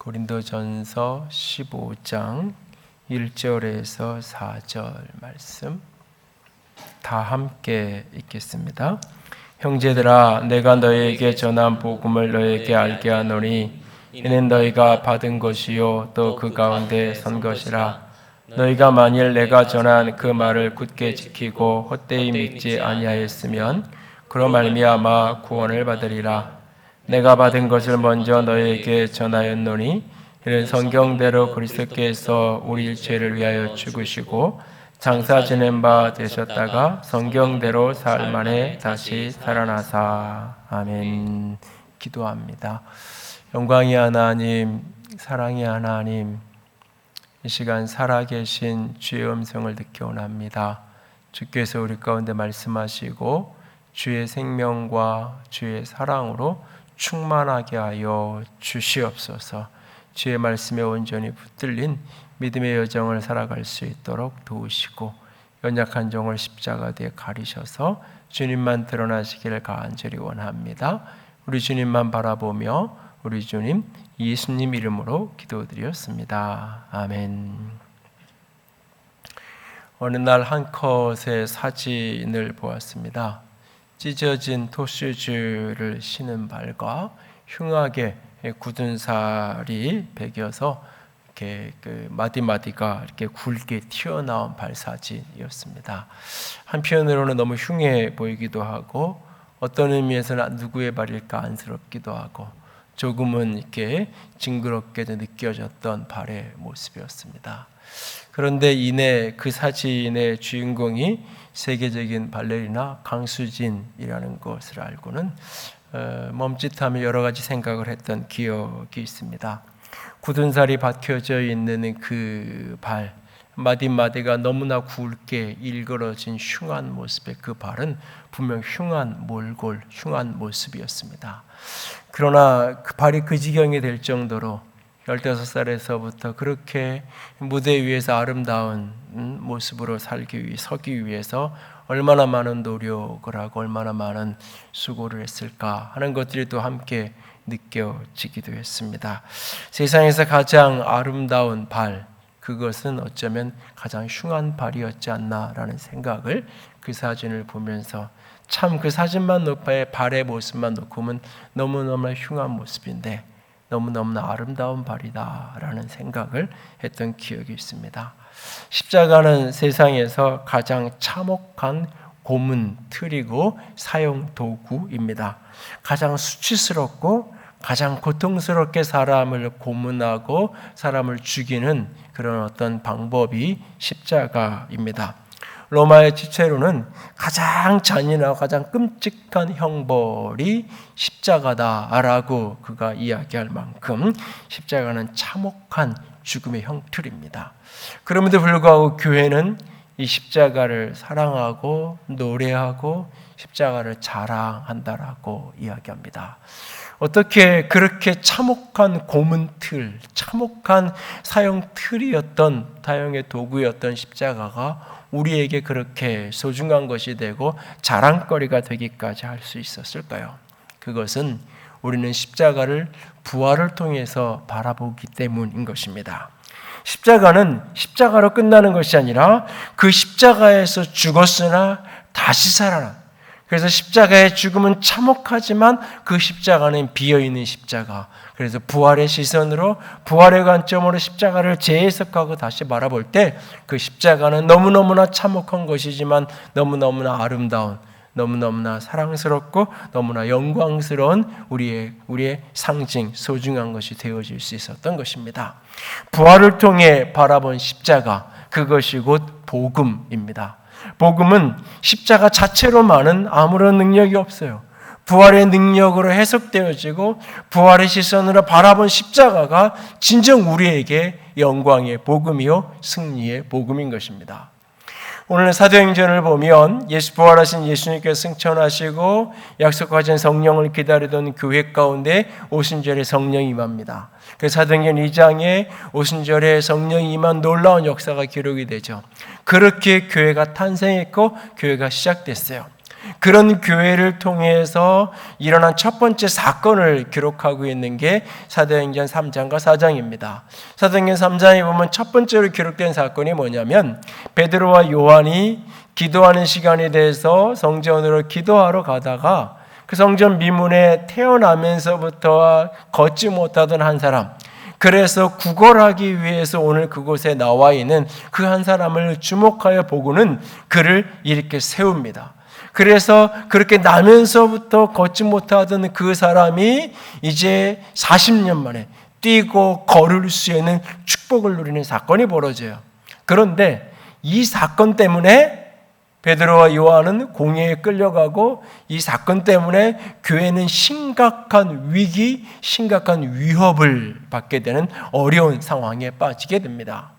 고린도전서 15장 1절에서 4절 말씀 다 함께 읽겠습니다. 형제들아, 내가 너희에게 전한 복음을 너희에게 알게 하노니 이는 너희가 받은 것이요 또 그 가운데 선 것이라. 너희가 만일 내가 전한 그 말을 굳게 지키고 헛되이 믿지 아니하였으면 그로 말미암아 구원을 받으리라. 내가 받은 것을 먼저 너희에게 전하였노니 이는 성경대로 그리스도께서 우리 죄를 위하여 죽으시고 장사 지낸 바 되셨다가 성경대로 사흘 만에 다시 살아나사. 아멘. 기도합니다. 영광이 하나님, 사랑이 하나님, 이 시간 살아계신 주의 음성을 듣기 원합니다. 주께서 우리 가운데 말씀하시고 주의 생명과 주의 사랑으로 충만하게 하여 주시옵소서. 주의 말씀에 온전히 붙들린 믿음의 여정을 살아갈 수 있도록 도우시고 연약한 종을 십자가 뒤에 가리셔서 주님만 드러나시기를 간절히 원합니다. 우리 주님만 바라보며 우리 주님 예수님 이름으로 기도드렸습니다. 아멘. 어느 날 한 컷의 사진을 보았습니다. 찢어진 토슈즈를 신은 발과 흉하게 굳은 살이 배겨서 이렇게 마디마디가 이렇게 굵게 튀어나온 발 사진이었습니다. 한편으로는 너무 흉해 보이기도 하고 어떤 의미에서는 누구의 발일까 안쓰럽기도 하고 조금은 이렇게 징그럽게도 느껴졌던 발의 모습이었습니다. 그런데 이내 그 사진의 주인공이 세계적인 발레리나 강수진이라는 것을 알고는 멈칫하며 여러 가지 생각을 했던 기억이 있습니다. 굳은 살이 박혀져 있는 그 발, 마디마디가 너무나 굵게 일그러진 흉한 모습의 그 발은 분명 흉한 몰골, 흉한 모습이었습니다. 그러나 그 발이 그 지경이 될 정도로 15살에서부터 그렇게 무대 위에서 아름다운 모습으로 서기 위해서 얼마나 많은 노력을 하고 얼마나 많은 수고를 했을까 하는 것들이 또 함께 느껴지기도 했습니다. 세상에서 가장 아름다운 발, 그것은 어쩌면 가장 흉한 발이었지 않나라는 생각을 그 사진을 보면서 참 그 사진만 놓고 발의 모습만 놓고 보면 너무너무 흉한 모습인데 너무너무나 아름다운 발이다라는 생각을 했던 기억이 있습니다. 십자가는 세상에서 가장 참혹한 고문 틀이고 사용 도구입니다. 가장 수치스럽고 가장 고통스럽게 사람을 고문하고 사람을 죽이는 그런 어떤 방법이 십자가입니다. 로마의 지체로는 가장 잔인하고 가장 끔찍한 형벌이 십자가다라고 그가 이야기할 만큼 십자가는 참혹한 죽음의 형틀입니다. 그럼에도 불구하고 교회는 이 십자가를 사랑하고 노래하고 십자가를 자랑한다라고 이야기합니다. 어떻게 그렇게 참혹한 고문틀, 참혹한 사형틀이었던 다용의 도구였던 십자가가 우리에게 그렇게 소중한 것이 되고 자랑거리가 되기까지 할 수 있었을까요? 그것은 우리는 십자가를 부활을 통해서 바라보기 때문인 것입니다. 십자가는 십자가로 끝나는 것이 아니라 그 십자가에서 죽었으나 다시 살아난, 그래서 십자가의 죽음은 참혹하지만 그 십자가는 비어있는 십자가. 그래서 부활의 시선으로 부활의 관점으로 십자가를 재해석하고 다시 바라볼 때 그 십자가는 너무너무나 참혹한 것이지만 너무너무나 아름다운, 너무너무나 사랑스럽고 너무나 영광스러운 우리의 상징, 소중한 것이 되어질 수 있었던 것입니다. 부활을 통해 바라본 십자가, 그것이 곧 복음입니다. 복음은 십자가 자체로만은 아무런 능력이 없어요. 부활의 능력으로 해석되어지고 부활의 시선으로 바라본 십자가가 진정 우리에게 영광의 복음이요 승리의 복음인 것입니다. 오늘 사도행전을 보면 부활하신 예수님께서 승천하시고 약속하신 성령을 기다리던 교회 가운데 오순절에 성령이 임합니다. 그 사도행전 2장에 오순절에 성령이 임한 놀라운 역사가 기록이 되죠. 그렇게 교회가 탄생했고 교회가 시작됐어요. 그런 교회를 통해서 일어난 첫 번째 사건을 기록하고 있는 게 사도행전 3장과 4장입니다. 사도행전 3장에 보면 첫 번째로 기록된 사건이 뭐냐면 베드로와 요한이 기도하는 시간에 대해서 성전으로 기도하러 가다가 그 성전 미문에 태어나면서부터 걷지 못하던 한 사람, 그래서 구걸하기 위해서 오늘 그곳에 나와 있는 그 한 사람을 주목하여 보고는 그를 이렇게 세웁니다. 그래서 그렇게 나면서부터 걷지 못하던 그 사람이 이제 40년 만에 뛰고 걸을 수 있는 축복을 누리는 사건이 벌어져요. 그런데 이 사건 때문에 베드로와 요한은 공회에 끌려가고 이 사건 때문에 교회는 심각한 위기, 심각한 위협을 받게 되는 어려운 상황에 빠지게 됩니다.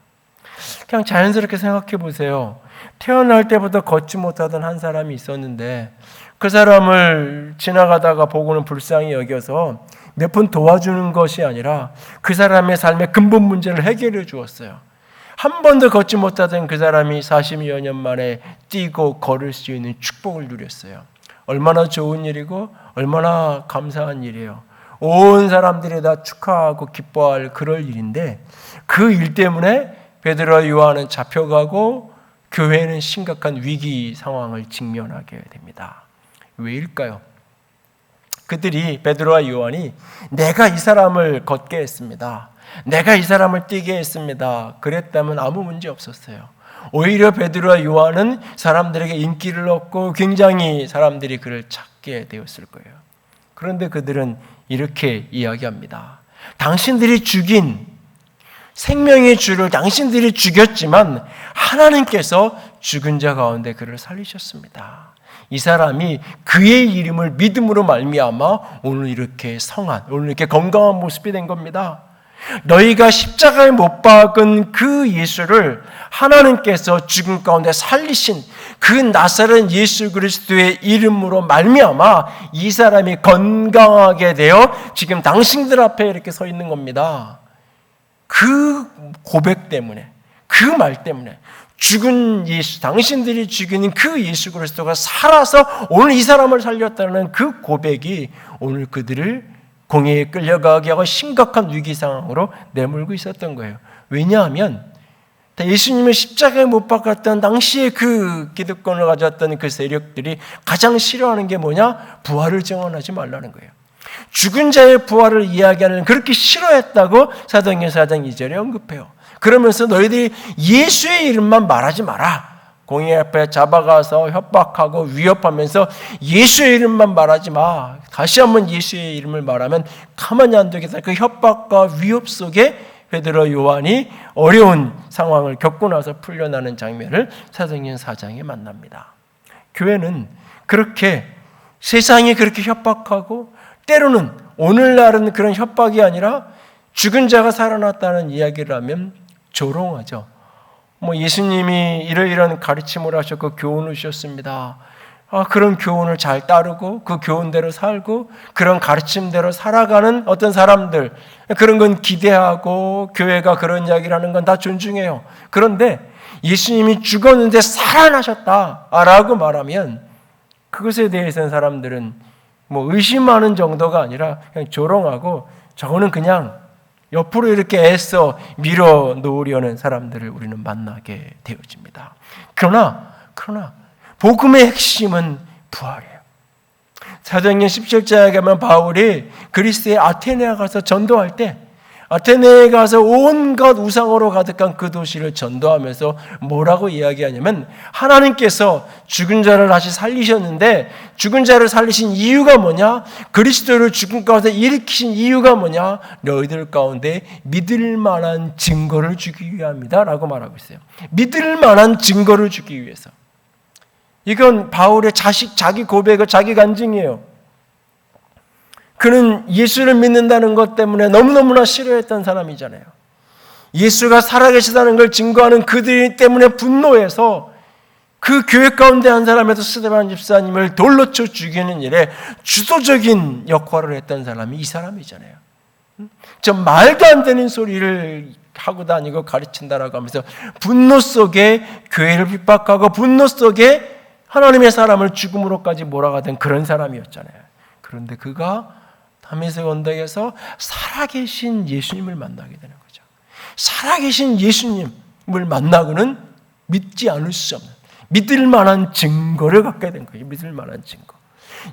그냥 자연스럽게 생각해 보세요. 태어날 때부터 걷지 못하던 한 사람이 있었는데 그 사람을 지나가다가 보고는 불쌍히 여겨서 몇 분 도와주는 것이 아니라 그 사람의 삶의 근본 문제를 해결해 주었어요. 한 번도 걷지 못하던 그 사람이 40여 년 만에 뛰고 걸을 수 있는 축복을 누렸어요. 얼마나 좋은 일이고 얼마나 감사한 일이에요. 온 사람들이 다 축하하고 기뻐할 그럴 일인데 그 일 때문에 베드로와 요한은 잡혀가고 교회는 심각한 위기 상황을 직면하게 됩니다. 왜일까요? 그들이 베드로와 요한이 내가 이 사람을 걷게 했습니다. 내가 이 사람을 뛰게 했습니다. 그랬다면 아무 문제 없었어요. 오히려 베드로와 요한은 사람들에게 인기를 얻고 굉장히 사람들이 그를 찾게 되었을 거예요. 그런데 그들은 이렇게 이야기합니다. 당신들이 죽인 생명의 주를 당신들이 죽였지만 하나님께서 죽은 자 가운데 그를 살리셨습니다. 이 사람이 그의 이름을 믿음으로 말미암아 오늘 이렇게 성한, 오늘 이렇게 건강한 모습이 된 겁니다. 너희가 십자가에 못 박은 그 예수를 하나님께서 죽음 가운데 살리신 그 나사렛 예수 그리스도의 이름으로 말미암아 이 사람이 건강하게 되어 지금 당신들 앞에 이렇게 서 있는 겁니다. 그 고백 때문에, 그 말 때문에 죽은 예수, 당신들이 죽이는 그 예수 그리스도가 살아서 오늘 이 사람을 살렸다는 그 고백이 오늘 그들을 공회에 끌려가게 하고 심각한 위기 상황으로 내몰고 있었던 거예요. 왜냐하면 예수님을 십자가에 못 박았던 당시에 그 기득권을 가졌던 그 세력들이 가장 싫어하는 게 뭐냐? 부활을 증언하지 말라는 거예요. 죽은 자의 부활을 이야기하는 그렇게 싫어했다고 사도행전 4장 2절에 언급해요. 그러면서 너희들이 예수의 이름만 말하지 마라. 공회 앞에 잡아가서 협박하고 위협하면서 예수의 이름만 말하지 마. 다시 한번 예수의 이름을 말하면 가만히 안 되겠다. 그 협박과 위협 속에 베드로 요한이 어려운 상황을 겪고 나서 풀려나는 장면을 사도행전 4장에 만납니다. 교회는 그렇게 세상이 그렇게 협박하고 때로는 오늘날은 그런 협박이 아니라 죽은 자가 살아났다는 이야기를 하면 조롱하죠. 예수님이 이러이러한 가르침을 하셨고 교훈을 주셨습니다. 그런 교훈을 잘 따르고 그 교훈대로 살고 그런 가르침대로 살아가는 어떤 사람들, 그런 건 기대하고 교회가 그런 이야기를 하는 건 다 존중해요. 그런데 예수님이 죽었는데 살아나셨다라고 말하면 그것에 대해서는 사람들은 의심하는 정도가 아니라 그냥 조롱하고 저거는 그냥 옆으로 이렇게 애써 밀어 놓으려는 사람들을 우리는 만나게 되어집니다. 그러나 복음의 핵심은 부활이에요. 사도행전 17장에 가면 바울이 그리스의 아테네에 가서 전도할 때 아테네에 가서 온갖 우상으로 가득한 그 도시를 전도하면서 뭐라고 이야기하냐면 하나님께서 죽은 자를 다시 살리셨는데 죽은 자를 살리신 이유가 뭐냐? 그리스도를 죽음 가운데 일으키신 이유가 뭐냐? 너희들 가운데 믿을 만한 증거를 주기 위함이다 라고 말하고 있어요. 믿을 만한 증거를 주기 위해서. 이건 바울의 자기 고백의 자기 간증이에요. 그는 예수를 믿는다는 것 때문에 너무너무나 싫어했던 사람이잖아요. 예수가 살아계시다는 걸 증거하는 그들 때문에 분노해서 그 교회 가운데 한 사람에서 스데반 집사님을 돌로 쳐 죽이는 일에 주도적인 역할을 했던 사람이 이 사람이잖아요. 저 말도 안 되는 소리를 하고 다니고 가르친다라고 하면서 분노 속에 교회를 핍박하고 분노 속에 하나님의 사람을 죽음으로까지 몰아가던 그런 사람이었잖아요. 그런데 그가 다메섹 언덕에서 살아계신 예수님을 만나게 되는 거죠. 살아계신 예수님을 만나고는 믿지 않을 수 없는, 믿을 만한 증거를 갖게 된 거예요. 믿을 만한 증거.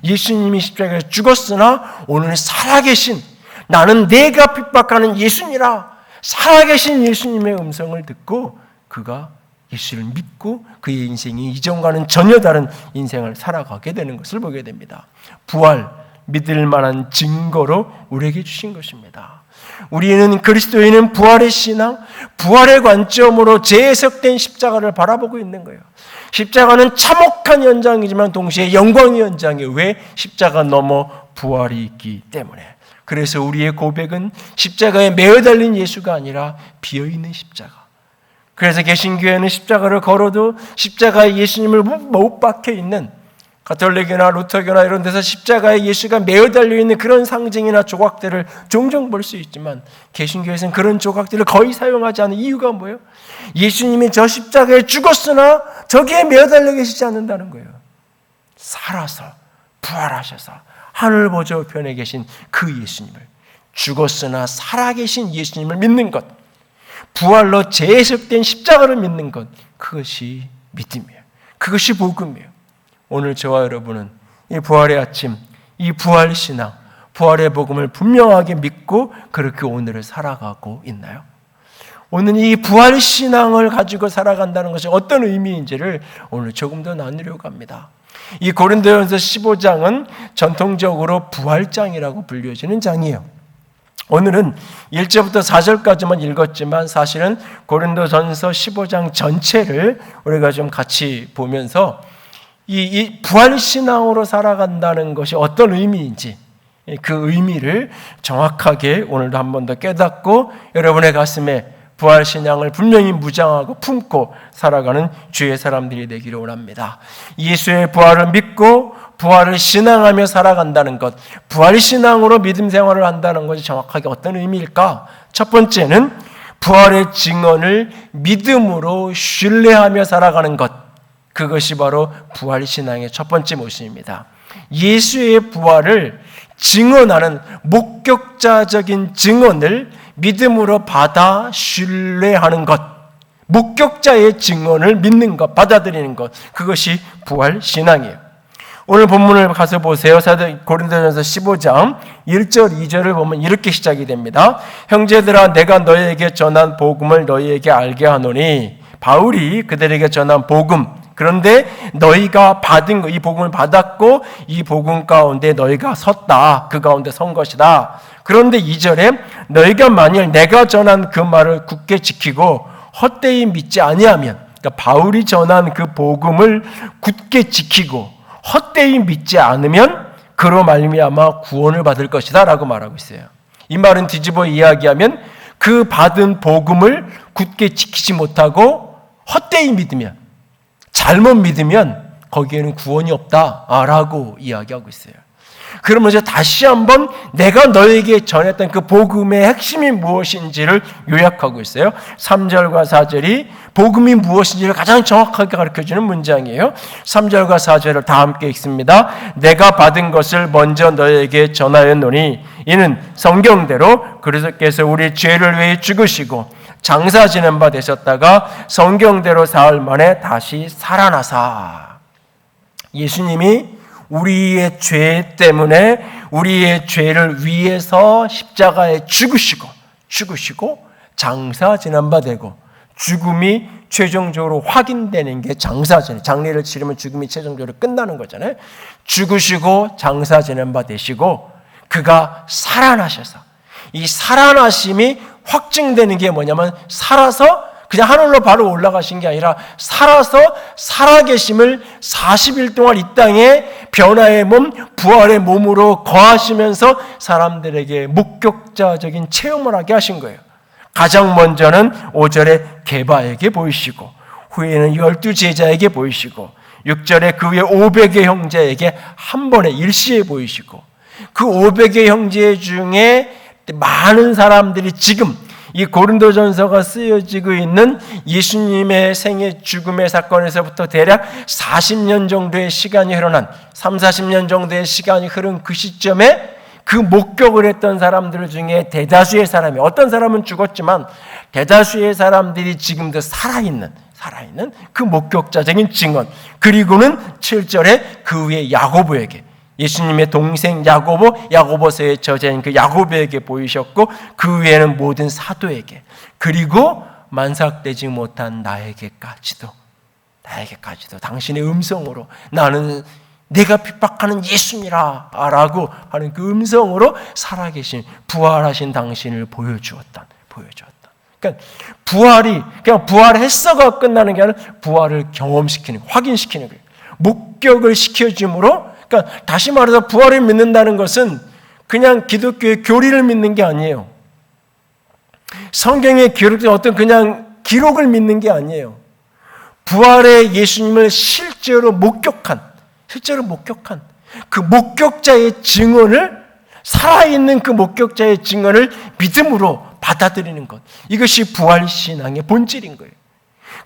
예수님이 십자가에 죽었으나 오늘 살아계신, 나는 내가 핍박하는 예수님이라, 살아계신 예수님의 음성을 듣고 그가 예수를 믿고 그의 인생이 이전과는 전혀 다른 인생을 살아가게 되는 것을 보게 됩니다. 부활, 믿을 만한 증거로 우리에게 주신 것입니다. 우리는 그리스도인은 부활의 신앙, 부활의 관점으로 재해석된 십자가를 바라보고 있는 거예요. 십자가는 참혹한 현장이지만 동시에 영광의 현장이에요. 왜? 십자가 넘어 부활이 있기 때문에. 그래서 우리의 고백은 십자가에 매어 달린 예수가 아니라 비어있는 십자가. 그래서 개신교회는 십자가를 걸어도 십자가에 예수님을 못 박혀 있는, 가톨릭이나 루터교나 이런 데서 십자가에 예수가 매어 달려있는 그런 상징이나 조각들을 종종 볼 수 있지만 개신교에서는 그런 조각들을 거의 사용하지 않는 이유가 뭐예요? 예수님이 저 십자가에 죽었으나 저기에 매어 달려 계시지 않는다는 거예요. 살아서 부활하셔서 하늘 보좌 우편에 계신 그 예수님을, 죽었으나 살아계신 예수님을 믿는 것, 부활로 재해석된 십자가를 믿는 것, 그것이 믿음이에요. 그것이 복음이에요. 오늘 저와 여러분은 이 부활의 아침, 이 부활 신앙, 부활의 복음을 분명하게 믿고 그렇게 오늘을 살아가고 있나요? 오늘 이 부활 신앙을 가지고 살아간다는 것이 어떤 의미인지를 오늘 조금 더 나누려고 합니다. 이 고린도전서 15장은 전통적으로 부활장이라고 불려지는 장이에요. 오늘은 1절부터 4절까지만 읽었지만 사실은 고린도전서 15장 전체를 우리가 좀 같이 보면서 이 부활신앙으로 살아간다는 것이 어떤 의미인지 그 의미를 정확하게 오늘도 한 번 더 깨닫고 여러분의 가슴에 부활신앙을 분명히 무장하고 품고 살아가는 주의 사람들이 되기를 원합니다. 예수의 부활을 믿고 부활을 신앙하며 살아간다는 것, 부활신앙으로 믿음 생활을 한다는 것이 정확하게 어떤 의미일까? 첫 번째는 부활의 증언을 믿음으로 신뢰하며 살아가는 것, 그것이 바로 부활신앙의 첫 번째 모습입니다. 예수의 부활을 증언하는 목격자적인 증언을 믿음으로 받아 신뢰하는 것, 목격자의 증언을 믿는 것, 받아들이는 것, 그것이 부활신앙이에요. 오늘 본문을 가서 보세요. 고린도전서 15장 1절 2절을 보면 이렇게 시작이 됩니다. 형제들아, 내가 너희에게 전한 복음을 너희에게 알게 하노니, 바울이 그들에게 전한 복음, 그런데 너희가 받은 거, 이 복음을 받았고 이 복음 가운데 너희가 섰다, 그 가운데 선 것이다. 그런데 2절에 너희가 만일 내가 전한 그 말을 굳게 지키고 헛되이 믿지 아니하면, 그러니까 바울이 전한 그 복음을 굳게 지키고 헛되이 믿지 않으면 그로 말미암아 구원을 받을 것이다 라고 말하고 있어요. 이 말은 뒤집어 이야기하면 그 받은 복음을 굳게 지키지 못하고 헛되이 믿으면, 잘못 믿으면 거기에는 구원이 없다라고 이야기하고 있어요. 그러면서 다시 한번 내가 너에게 전했던 그 복음의 핵심이 무엇인지를 요약하고 있어요. 3절과 4절이 복음이 무엇인지를 가장 정확하게 가르쳐주는 문장이에요. 3절과 4절을 다 함께 읽습니다. 내가 받은 것을 먼저 너에게 전하였노니 이는 성경대로 그리스도께서 우리 죄를 위해 죽으시고 장사 지낸 바 되셨다가 성경대로 사흘 만에 다시 살아나사. 예수님이 우리의 죄 때문에 우리의 죄를 위해서 십자가에 죽으시고 장사 지난 바 되고, 죽음이 최종적으로 확인되는 게 장례를 치르면 죽음이 최종적으로 끝나는 거잖아요. 죽으시고 장사 지난 바 되시고 그가 살아나셔서, 이 살아나심이 확증되는 게 뭐냐면 살아서 그냥 하늘로 바로 올라가신 게 아니라 살아서 살아계심을 40일 동안 이 땅에 변화의 몸, 부활의 몸으로 거하시면서 사람들에게 목격자적인 체험을 하게 하신 거예요. 가장 먼저는 5절에 게바에게 보이시고, 후에는 12제자에게 보이시고, 6절에 그 위에 500의 형제에게 한 번에 일시에 보이시고, 그 500의 형제 중에 많은 사람들이 지금 이 고린도전서가 쓰여지고 있는 예수님의 생애 죽음의 사건에서부터 대략 40년 정도의 시간이 흐르는 40년 정도의 시간이 흐른 그 시점에 그 목격을 했던 사람들 중에 대다수의 사람이, 어떤 사람은 죽었지만 대다수의 사람들이 지금도 살아있는 그 목격자적인 증언, 그리고는 7절에 그 위에 야고보에게, 예수님의 동생 야고보서의 저자인 그 야고보에게 보이셨고, 그 위에는 모든 사도에게, 그리고 만삭되지 못한 나에게까지도 당신의 음성으로 나는 내가 핍박하는 예수니라 라고 하는 그 음성으로 살아계신 부활하신 당신을 보여주었다. 그러니까 부활이 그냥 부활했어가 끝나는 게 아니라 부활을 경험시키는, 확인시키는 거예요. 목격을 시켜줌으로, 그러니까 다시 말해서 부활을 믿는다는 것은 그냥 기독교의 교리를 믿는 게 아니에요. 성경에 기록된 어떤 그냥 기록을 믿는 게 아니에요. 부활의 예수님을 실제로 목격한 그 목격자의 증언을, 살아있는 그 목격자의 증언을 믿음으로 받아들이는 것, 이것이 부활신앙의 본질인 거예요.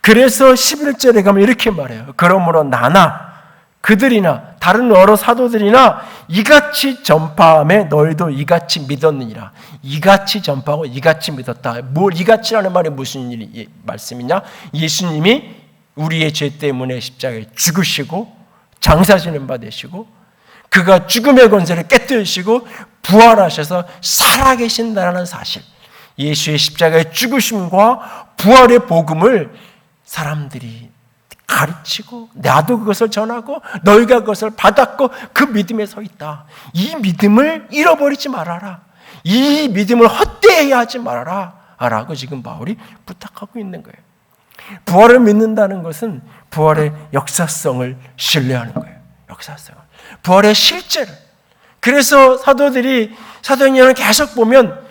그래서 11절에 가면 이렇게 말해요. 그러므로 나나 그들이나 다른 여러 사도들이나 이같이 전파함에 너희도 이같이 믿었느니라. 이같이 전파하고 이같이 믿었다. 뭘 이같이라는 말이 무슨 말씀이냐? 예수님이 우리의 죄 때문에 십자가에 죽으시고 장사지는 바 되시고, 그가 죽음의 권세를 깨뜨리시고 부활하셔서 살아계신다는 사실, 예수의 십자가의 죽으심과 부활의 복음을 사람들이 가르치고, 나도 그것을 전하고 너희가 그것을 받았고 그 믿음에 서 있다. 이 믿음을 잃어버리지 말아라. 이 믿음을 헛되이 하지 말아라 라고 지금 바울이 부탁하고 있는 거예요. 부활을 믿는다는 것은 부활의 역사성을 신뢰하는 거예요. 부활의 실제를. 그래서 사도행전을 계속 보면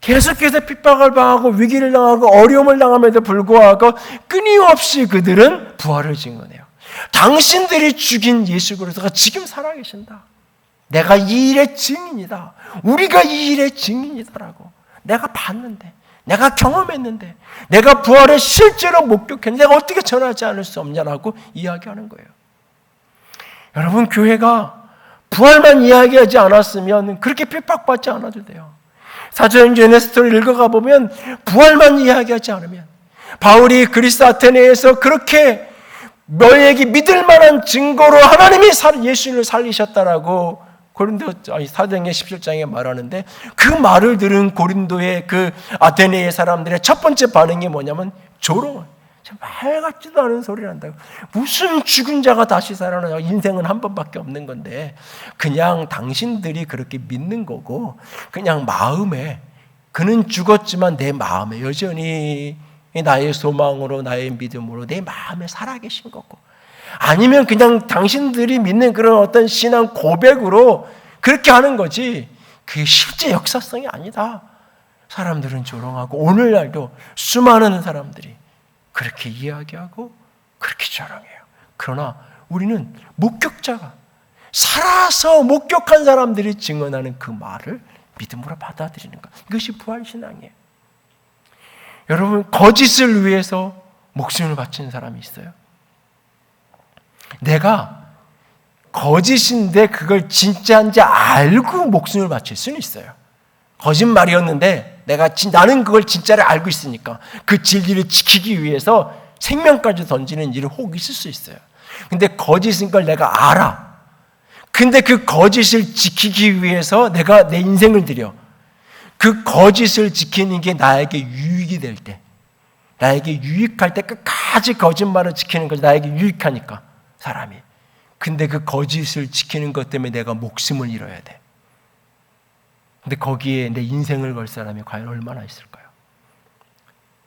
계속해서 핍박을 당하고 위기를 당하고 어려움을 당함에도 불구하고 끊임없이 그들은 부활을 증언해요. 당신들이 죽인 예수 그리스도가 지금 살아계신다. 내가 이 일의 증인이다. 우리가 이 일의 증인이다라고. 내가 봤는데, 내가 경험했는데, 내가 부활을 실제로 목격했는데 내가 어떻게 전하지 않을 수 없냐라고 이야기하는 거예요. 여러분, 교회가 부활만 이야기하지 않았으면 그렇게 핍박받지 않아도 돼요. 사도행전의 스토리를 읽어가 보면 부활만 이야기하지 않으면, 바울이 그리스 아테네에서 그렇게 너희에게 믿을 만한 증거로 하나님이 예수님을 살리셨다라고 사도행전 17장에 말하는데, 그 말을 들은 고린도의 그 아테네의 사람들의 첫 번째 반응이 뭐냐면 조롱을. 말 같지도 않은 소리를 한다고. 무슨 죽은 자가 다시 살아나요? 인생은 한 번밖에 없는 건데 그냥 당신들이 그렇게 믿는 거고, 그냥 마음에, 그는 죽었지만 내 마음에 여전히 나의 소망으로 나의 믿음으로 내 마음에 살아계신 거고, 아니면 그냥 당신들이 믿는 그런 어떤 신앙 고백으로 그렇게 하는 거지 그게 실제 역사성이 아니다. 사람들은 조롱하고, 오늘날도 수많은 사람들이 그렇게 이야기하고 그렇게 자랑해요. 그러나 우리는 목격자가, 살아서 목격한 사람들이 증언하는 그 말을 믿음으로 받아들이는 것, 이것이 부활신앙이에요. 여러분, 거짓을 위해서 목숨을 바치는 사람이 있어요. 내가 거짓인데 그걸 진짜인지 알고 목숨을 바칠 수는 있어요. 거짓말이었는데 나는 그걸 진짜를 알고 있으니까 그 진리를 지키기 위해서 생명까지 던지는 일이 혹 있을 수 있어요. 근데 거짓인 걸 내가 알아. 근데 그 거짓을 지키기 위해서 내가 내 인생을 들여. 그 거짓을 지키는 게 나에게 유익이 될 때, 나에게 유익할 때 끝까지 거짓말을 지키는 것이 나에게 유익하니까, 사람이. 근데 그 거짓을 지키는 것 때문에 내가 목숨을 잃어야 돼. 근데 거기에 내 인생을 걸 사람이 과연 얼마나 있을까요?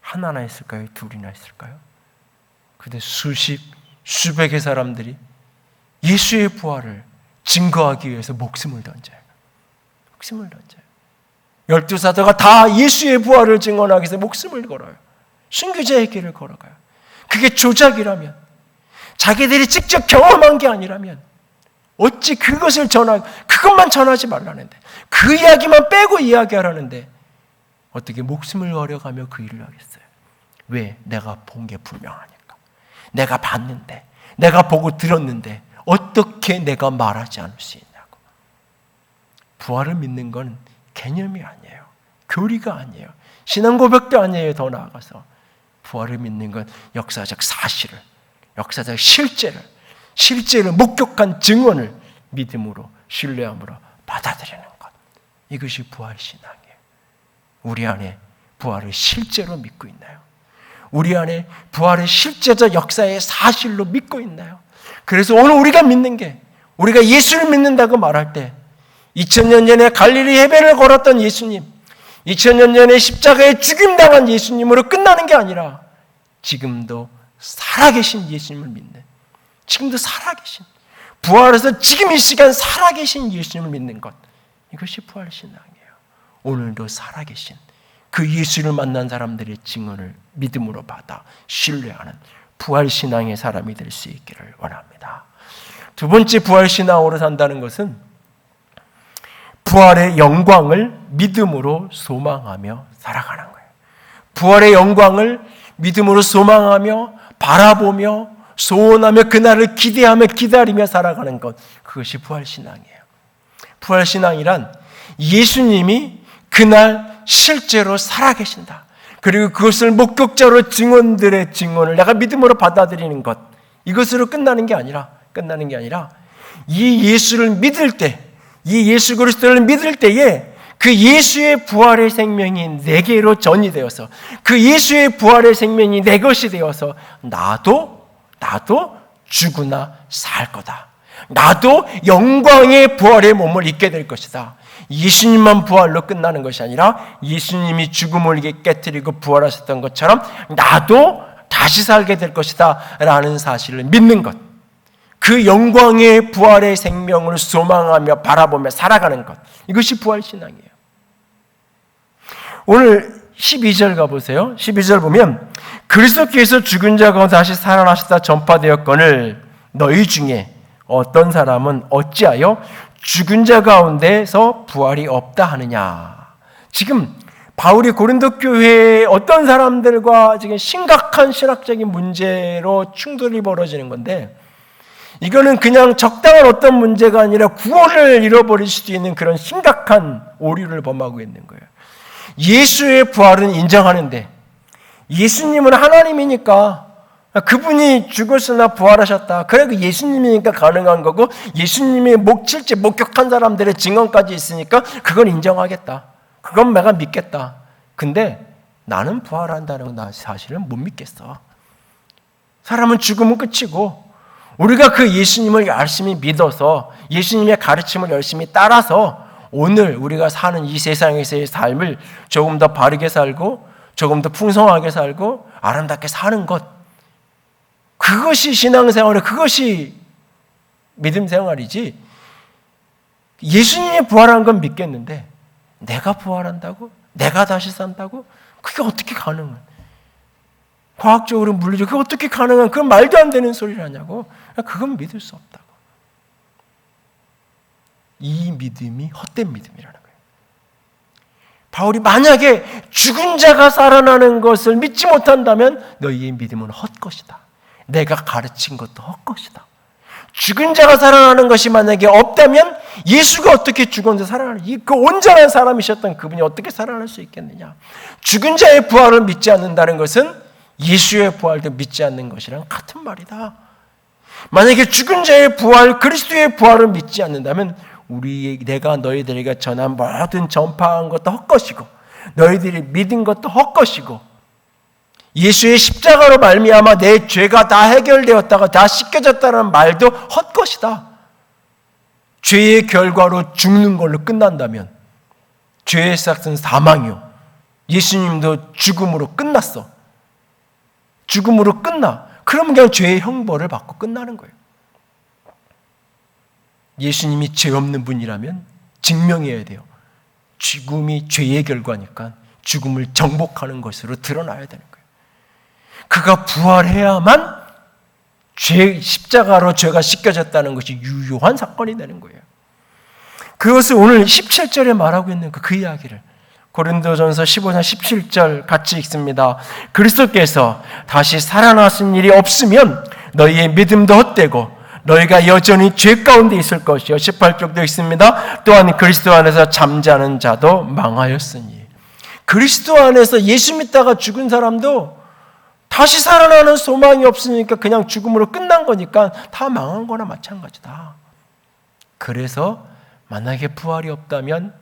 하나나 있을까요? 둘이나 있을까요? 근데 수백의 사람들이 예수의 부활을 증거하기 위해서 목숨을 던져요. 12사도가 다 예수의 부활을 증언하기 위해서 목숨을 걸어요. 순교자의 길을 걸어가요. 그게 조작이라면, 자기들이 직접 경험한 게 아니라면 어찌 그것만 전하지 말라는데, 그 이야기만 빼고 이야기하라는데 어떻게 목숨을 걸어가며 그 일을 하겠어요? 왜? 내가 본 게 분명하니까. 내가 봤는데, 내가 보고 들었는데 어떻게 내가 말하지 않을 수 있냐고. 부활을 믿는 건 개념이 아니에요. 교리가 아니에요. 신앙 고백도 아니에요. 더 나아가서 부활을 믿는 건 역사적 사실을, 역사적 실제를 목격한 증언을 믿음으로, 신뢰함으로 받아들이는 것. 이것이 부활신앙이에요. 우리 안에 부활을 실제로 믿고 있나요? 우리 안에 부활의 실제적 역사의 사실로 믿고 있나요? 그래서 오늘 우리가 믿는 게, 우리가 예수를 믿는다고 말할 때 2000년 전에 갈릴리 해변을 걸었던 예수님, 2000년 전에 십자가에 죽임당한 예수님으로 끝나는 게 아니라 지금도 살아계신 예수님을 믿는, 지금도 살아계신, 부활해서 지금 이 시간 살아계신 예수님을 믿는 것, 이것이 부활신앙이에요. 오늘도 살아계신 그 예수를 만난 사람들의 증언을 믿음으로 받아 신뢰하는 부활신앙의 사람이 될 수 있기를 원합니다. 두 번째 부활신앙으로 산다는 것은 부활의 영광을 믿음으로 소망하며 살아가는 거예요. 부활의 영광을 믿음으로 소망하며 바라보며 소원하며 그날을 기대하며 기다리며 살아가는 것, 그것이 부활신앙이에요. 부활신앙이란 예수님이 그날 실제로 살아계신다. 그리고 그것을 목격자로 증언들의 증언을 내가 믿음으로 받아들이는 것, 이것으로 끝나는 게 아니라 이 예수를 믿을 때, 이 예수 그리스도를 믿을 때에 그 예수의 부활의 생명이 내게로 전이되어서, 그 예수의 부활의 생명이 내 것이 되어서 나도 죽으나 살 거다. 나도 영광의 부활의 몸을 입게 될 것이다. 예수님만 부활로 끝나는 것이 아니라 예수님이 죽음을 깨뜨리고 부활하셨던 것처럼 나도 다시 살게 될 것이다 라는 사실을 믿는 것, 그 영광의 부활의 생명을 소망하며 바라보며 살아가는 것, 이것이 부활신앙이에요. 오늘 12절 가보세요. 12절 보면 그리스도께서 죽은 자 가운데 다시 살아나셨다 전파되었거늘 너희 중에 어떤 사람은 어찌하여 죽은 자 가운데서 부활이 없다 하느냐. 지금 바울이 고린도 교회의 어떤 사람들과 지금 심각한 신학적인 문제로 충돌이 벌어지는 건데, 이거는 그냥 적당한 어떤 문제가 아니라 구원을 잃어버릴 수도 있는 그런 심각한 오류를 범하고 있는 거예요. 예수의 부활은 인정하는데 예수님은 하나님이니까 그분이 죽었으나 부활하셨다. 그래 그 예수님이니까 가능한 거고, 예수님이 실제 목격한 사람들의 증언까지 있으니까 그건 인정하겠다. 그건 내가 믿겠다. 근데 나는 부활한다는 건 사실은 못 믿겠어. 사람은 죽으면 끝이고, 우리가 그 예수님을 열심히 믿어서 예수님의 가르침을 열심히 따라서 오늘 우리가 사는 이 세상에서의 삶을 조금 더 바르게 살고 조금 더 풍성하게 살고 아름답게 사는 것, 그것이 신앙생활이고 그것이 믿음생활이지, 예수님이 부활한 건 믿겠는데 내가 부활한다고? 내가 다시 산다고? 그게 어떻게 가능해? 과학적으로 물리적으로 그게 어떻게 가능한, 그건 말도 안 되는 소리를 하냐고. 그건 믿을 수 없다고. 이 믿음이 헛된 믿음이라는 거예요. 바울이 만약에 죽은 자가 살아나는 것을 믿지 못한다면 너희의 믿음은 헛것이다. 내가 가르친 것도 헛것이다. 죽은 자가 살아나는 것이 만약에 없다면 예수가 어떻게 죽었는데 살아나는, 그 온전한 사람이셨던 그분이 어떻게 살아날 수 있겠느냐. 죽은 자의 부활을 믿지 않는다는 것은 예수의 부활도 믿지 않는 것이랑 같은 말이다. 만약에 죽은 자의 부활, 그리스도의 부활을 믿지 않는다면 내가 너희들에게 전한 모든 전파한 것도 헛것이고 너희들이 믿은 것도 헛것이고 예수의 십자가로 말미암아 내 죄가 다 해결되었다가 다 씻겨졌다는 말도 헛것이다. 죄의 결과로 죽는 걸로 끝난다면 죄의 삭은 사망이요, 예수님도 죽음으로 끝났어. 죽음으로 끝나. 그러면 그냥 죄의 형벌을 받고 끝나는 거예요. 예수님이 죄 없는 분이라면 증명해야 돼요. 죽음이 죄의 결과니까 죽음을 정복하는 것으로 드러나야 되는 거예요. 그가 부활해야만 십자가로 죄가 씻겨졌다는 것이 유효한 사건이 되는 거예요. 그것을 오늘 17절에 말하고 있는 그 이야기를 고린도전서 15장 17절 같이 읽습니다. 그리스도께서 다시 살아나신 일이 없으면 너희의 믿음도 헛되고 너희가 여전히 죄 가운데 있을 것이요. 18절도 있습니다. 또한 그리스도 안에서 잠자는 자도 망하였으니. 그리스도 안에서 예수 믿다가 죽은 사람도 다시 살아나는 소망이 없으니까 그냥 죽음으로 끝난 거니까 다 망한 거나 마찬가지다. 그래서 만약에 부활이 없다면,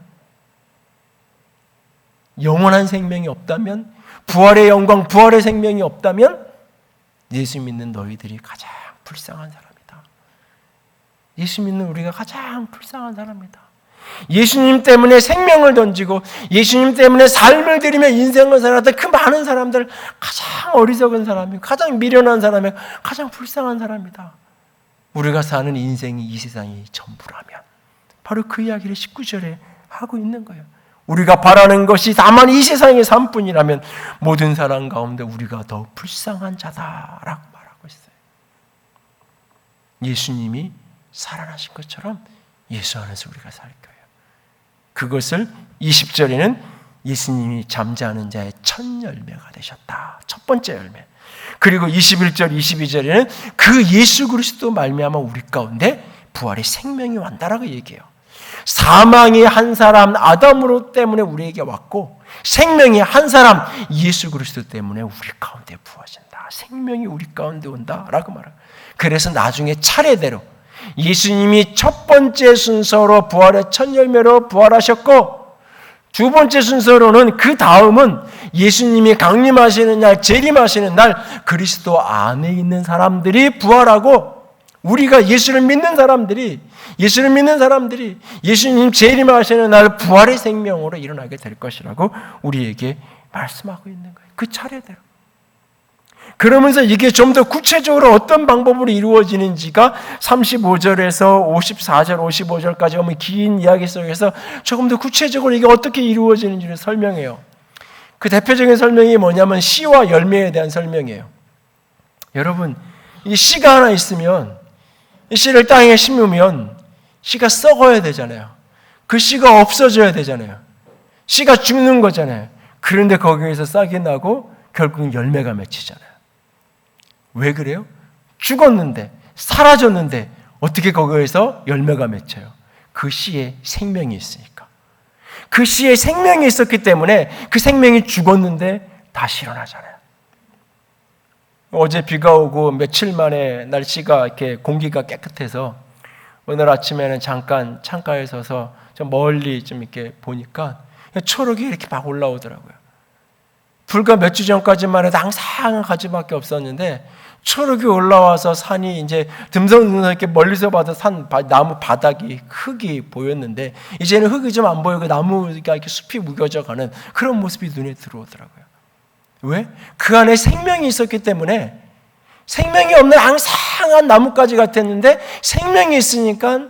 영원한 생명이 없다면, 부활의 영광, 부활의 생명이 없다면 예수 믿는 너희들이 가장 불쌍한 사람이다. 예수 믿는 우리가 가장 불쌍한 사람이다. 예수님 때문에 생명을 던지고 예수님 때문에 삶을 들이며 인생을 살았던 그 많은 사람들, 가장 어리석은 사람이고 가장 미련한 사람이고 가장 불쌍한 사람이다. 우리가 사는 인생이 이 세상이 전부라면 바로 그 이야기를 19절에 하고 있는 거예요. 우리가 바라는 것이 다만 이 세상의 삶뿐이라면 모든 사람 가운데 우리가 더 불쌍한 자다라고 말하고 있어요. 예수님이 살아나신 것처럼 예수 안에서 우리가 살 거예요. 그것을 20절에는 예수님이 잠자는 자의 첫 열매가 되셨다. 첫 번째 열매. 그리고 21절, 22절에는 그 예수 그리스도 말미암아 우리 가운데 부활의 생명이 왔다라고 얘기해요. 사망이 한 사람 아담으로 때문에 우리에게 왔고 생명이 한 사람 예수 그리스도 때문에 우리 가운데 부어진다. 생명이 우리 가운데 온다라고 말해요. 그래서 나중에 차례대로 예수님이 첫 번째 순서로 부활의 첫 열매로 부활하셨고 두 번째 순서로는 그 다음은 예수님이 강림하시는 날, 재림하시는 날 그리스도 안에 있는 사람들이 부활하고 우리가 예수를 믿는 사람들이 예수님 재림하시는 날 부활의 생명으로 일어나게 될 것이라고 우리에게 말씀하고 있는 거예요. 그 차례대로. 그러면서 이게 좀 더 구체적으로 어떤 방법으로 이루어지는지가 35절에서 54절, 55절까지 오면 긴 이야기 속에서 조금 더 구체적으로 이게 어떻게 이루어지는지를 설명해요. 그 대표적인 설명이 뭐냐면 씨와 열매에 대한 설명이에요. 여러분, 이 씨가 하나 있으면 이 씨를 땅에 심으면 씨가 썩어야 되잖아요. 그 씨가 없어져야 되잖아요. 씨가 죽는 거잖아요. 그런데 거기에서 싹이 나고 결국은 열매가 맺히잖아요. 왜 그래요? 죽었는데, 사라졌는데 어떻게 거기에서 열매가 맺혀요? 그 씨에 생명이 있으니까. 그 씨에 생명이 있었기 때문에 그 생명이 죽었는데 다시 일어나잖아요. 어제 비가 오고 며칠 만에 날씨가 이렇게 공기가 깨끗해서 오늘 아침에는 잠깐 창가에 서서 좀 멀리 좀 이렇게 보니까 초록이 이렇게 막 올라오더라고요. 불과 몇 주 전까지만 해도 항상 가지밖에 없었는데 초록이 올라와서 산이 이제 듬성듬성 이렇게 멀리서 봐도 나무 바닥이 흙이 보였는데 이제는 흙이 좀 안 보이고 나무가 이렇게 숲이 우겨져가는 그런 모습이 눈에 들어오더라고요. 왜? 그 안에 생명이 있었기 때문에 생명이 없는 앙상한 나뭇가지 같았는데 생명이 있으니까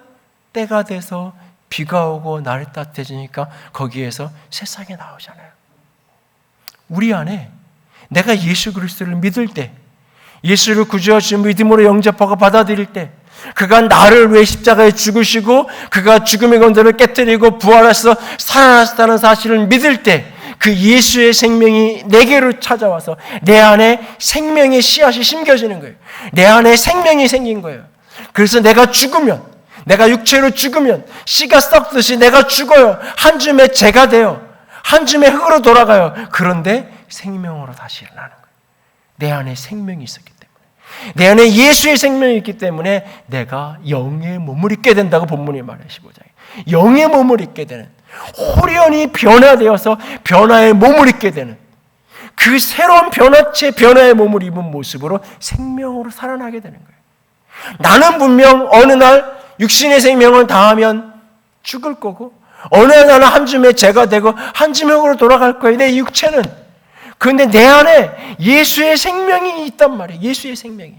때가 돼서 비가 오고 날이 따뜻해지니까 거기에서 새싹이 나오잖아요. 우리 안에 내가 예수 그리스도를 믿을 때 예수를 구주와 주 믿음으로 영접하고 받아들일 때 그가 나를 위해 십자가에 죽으시고 그가 죽음의 권세를 깨뜨리고 부활해서 살아나셨다는 사실을 믿을 때 그 예수의 생명이 내게로 찾아와서 내 안에 생명의 씨앗이 심겨지는 거예요. 내 안에 생명이 생긴 거예요. 그래서 내가 죽으면, 내가 육체로 죽으면 씨가 썩듯이 내가 죽어요. 한 줌의 재가 돼요. 한 줌의 흙으로 돌아가요. 그런데 생명으로 다시 일어나는 거예요. 내 안에 생명이 있었기 때문에. 내 안에 예수의 생명이 있기 때문에 내가 영의 몸을 입게 된다고 본문이 말해요. 15장에. 영의 몸을 입게 되는, 호련히 변화되어서 변화의 몸을 입게 되는 그 새로운 변화체 변화의 몸을 입은 모습으로 생명으로 살아나게 되는 거예요. 나는 분명 어느 날 육신의 생명을 다하면 죽을 거고 어느 날 나는 한 줌의 재가 되고 한 줌으로 돌아갈 거예요. 내 육체는. 그런데 내 안에 예수의 생명이 있단 말이에요. 예수의 생명이.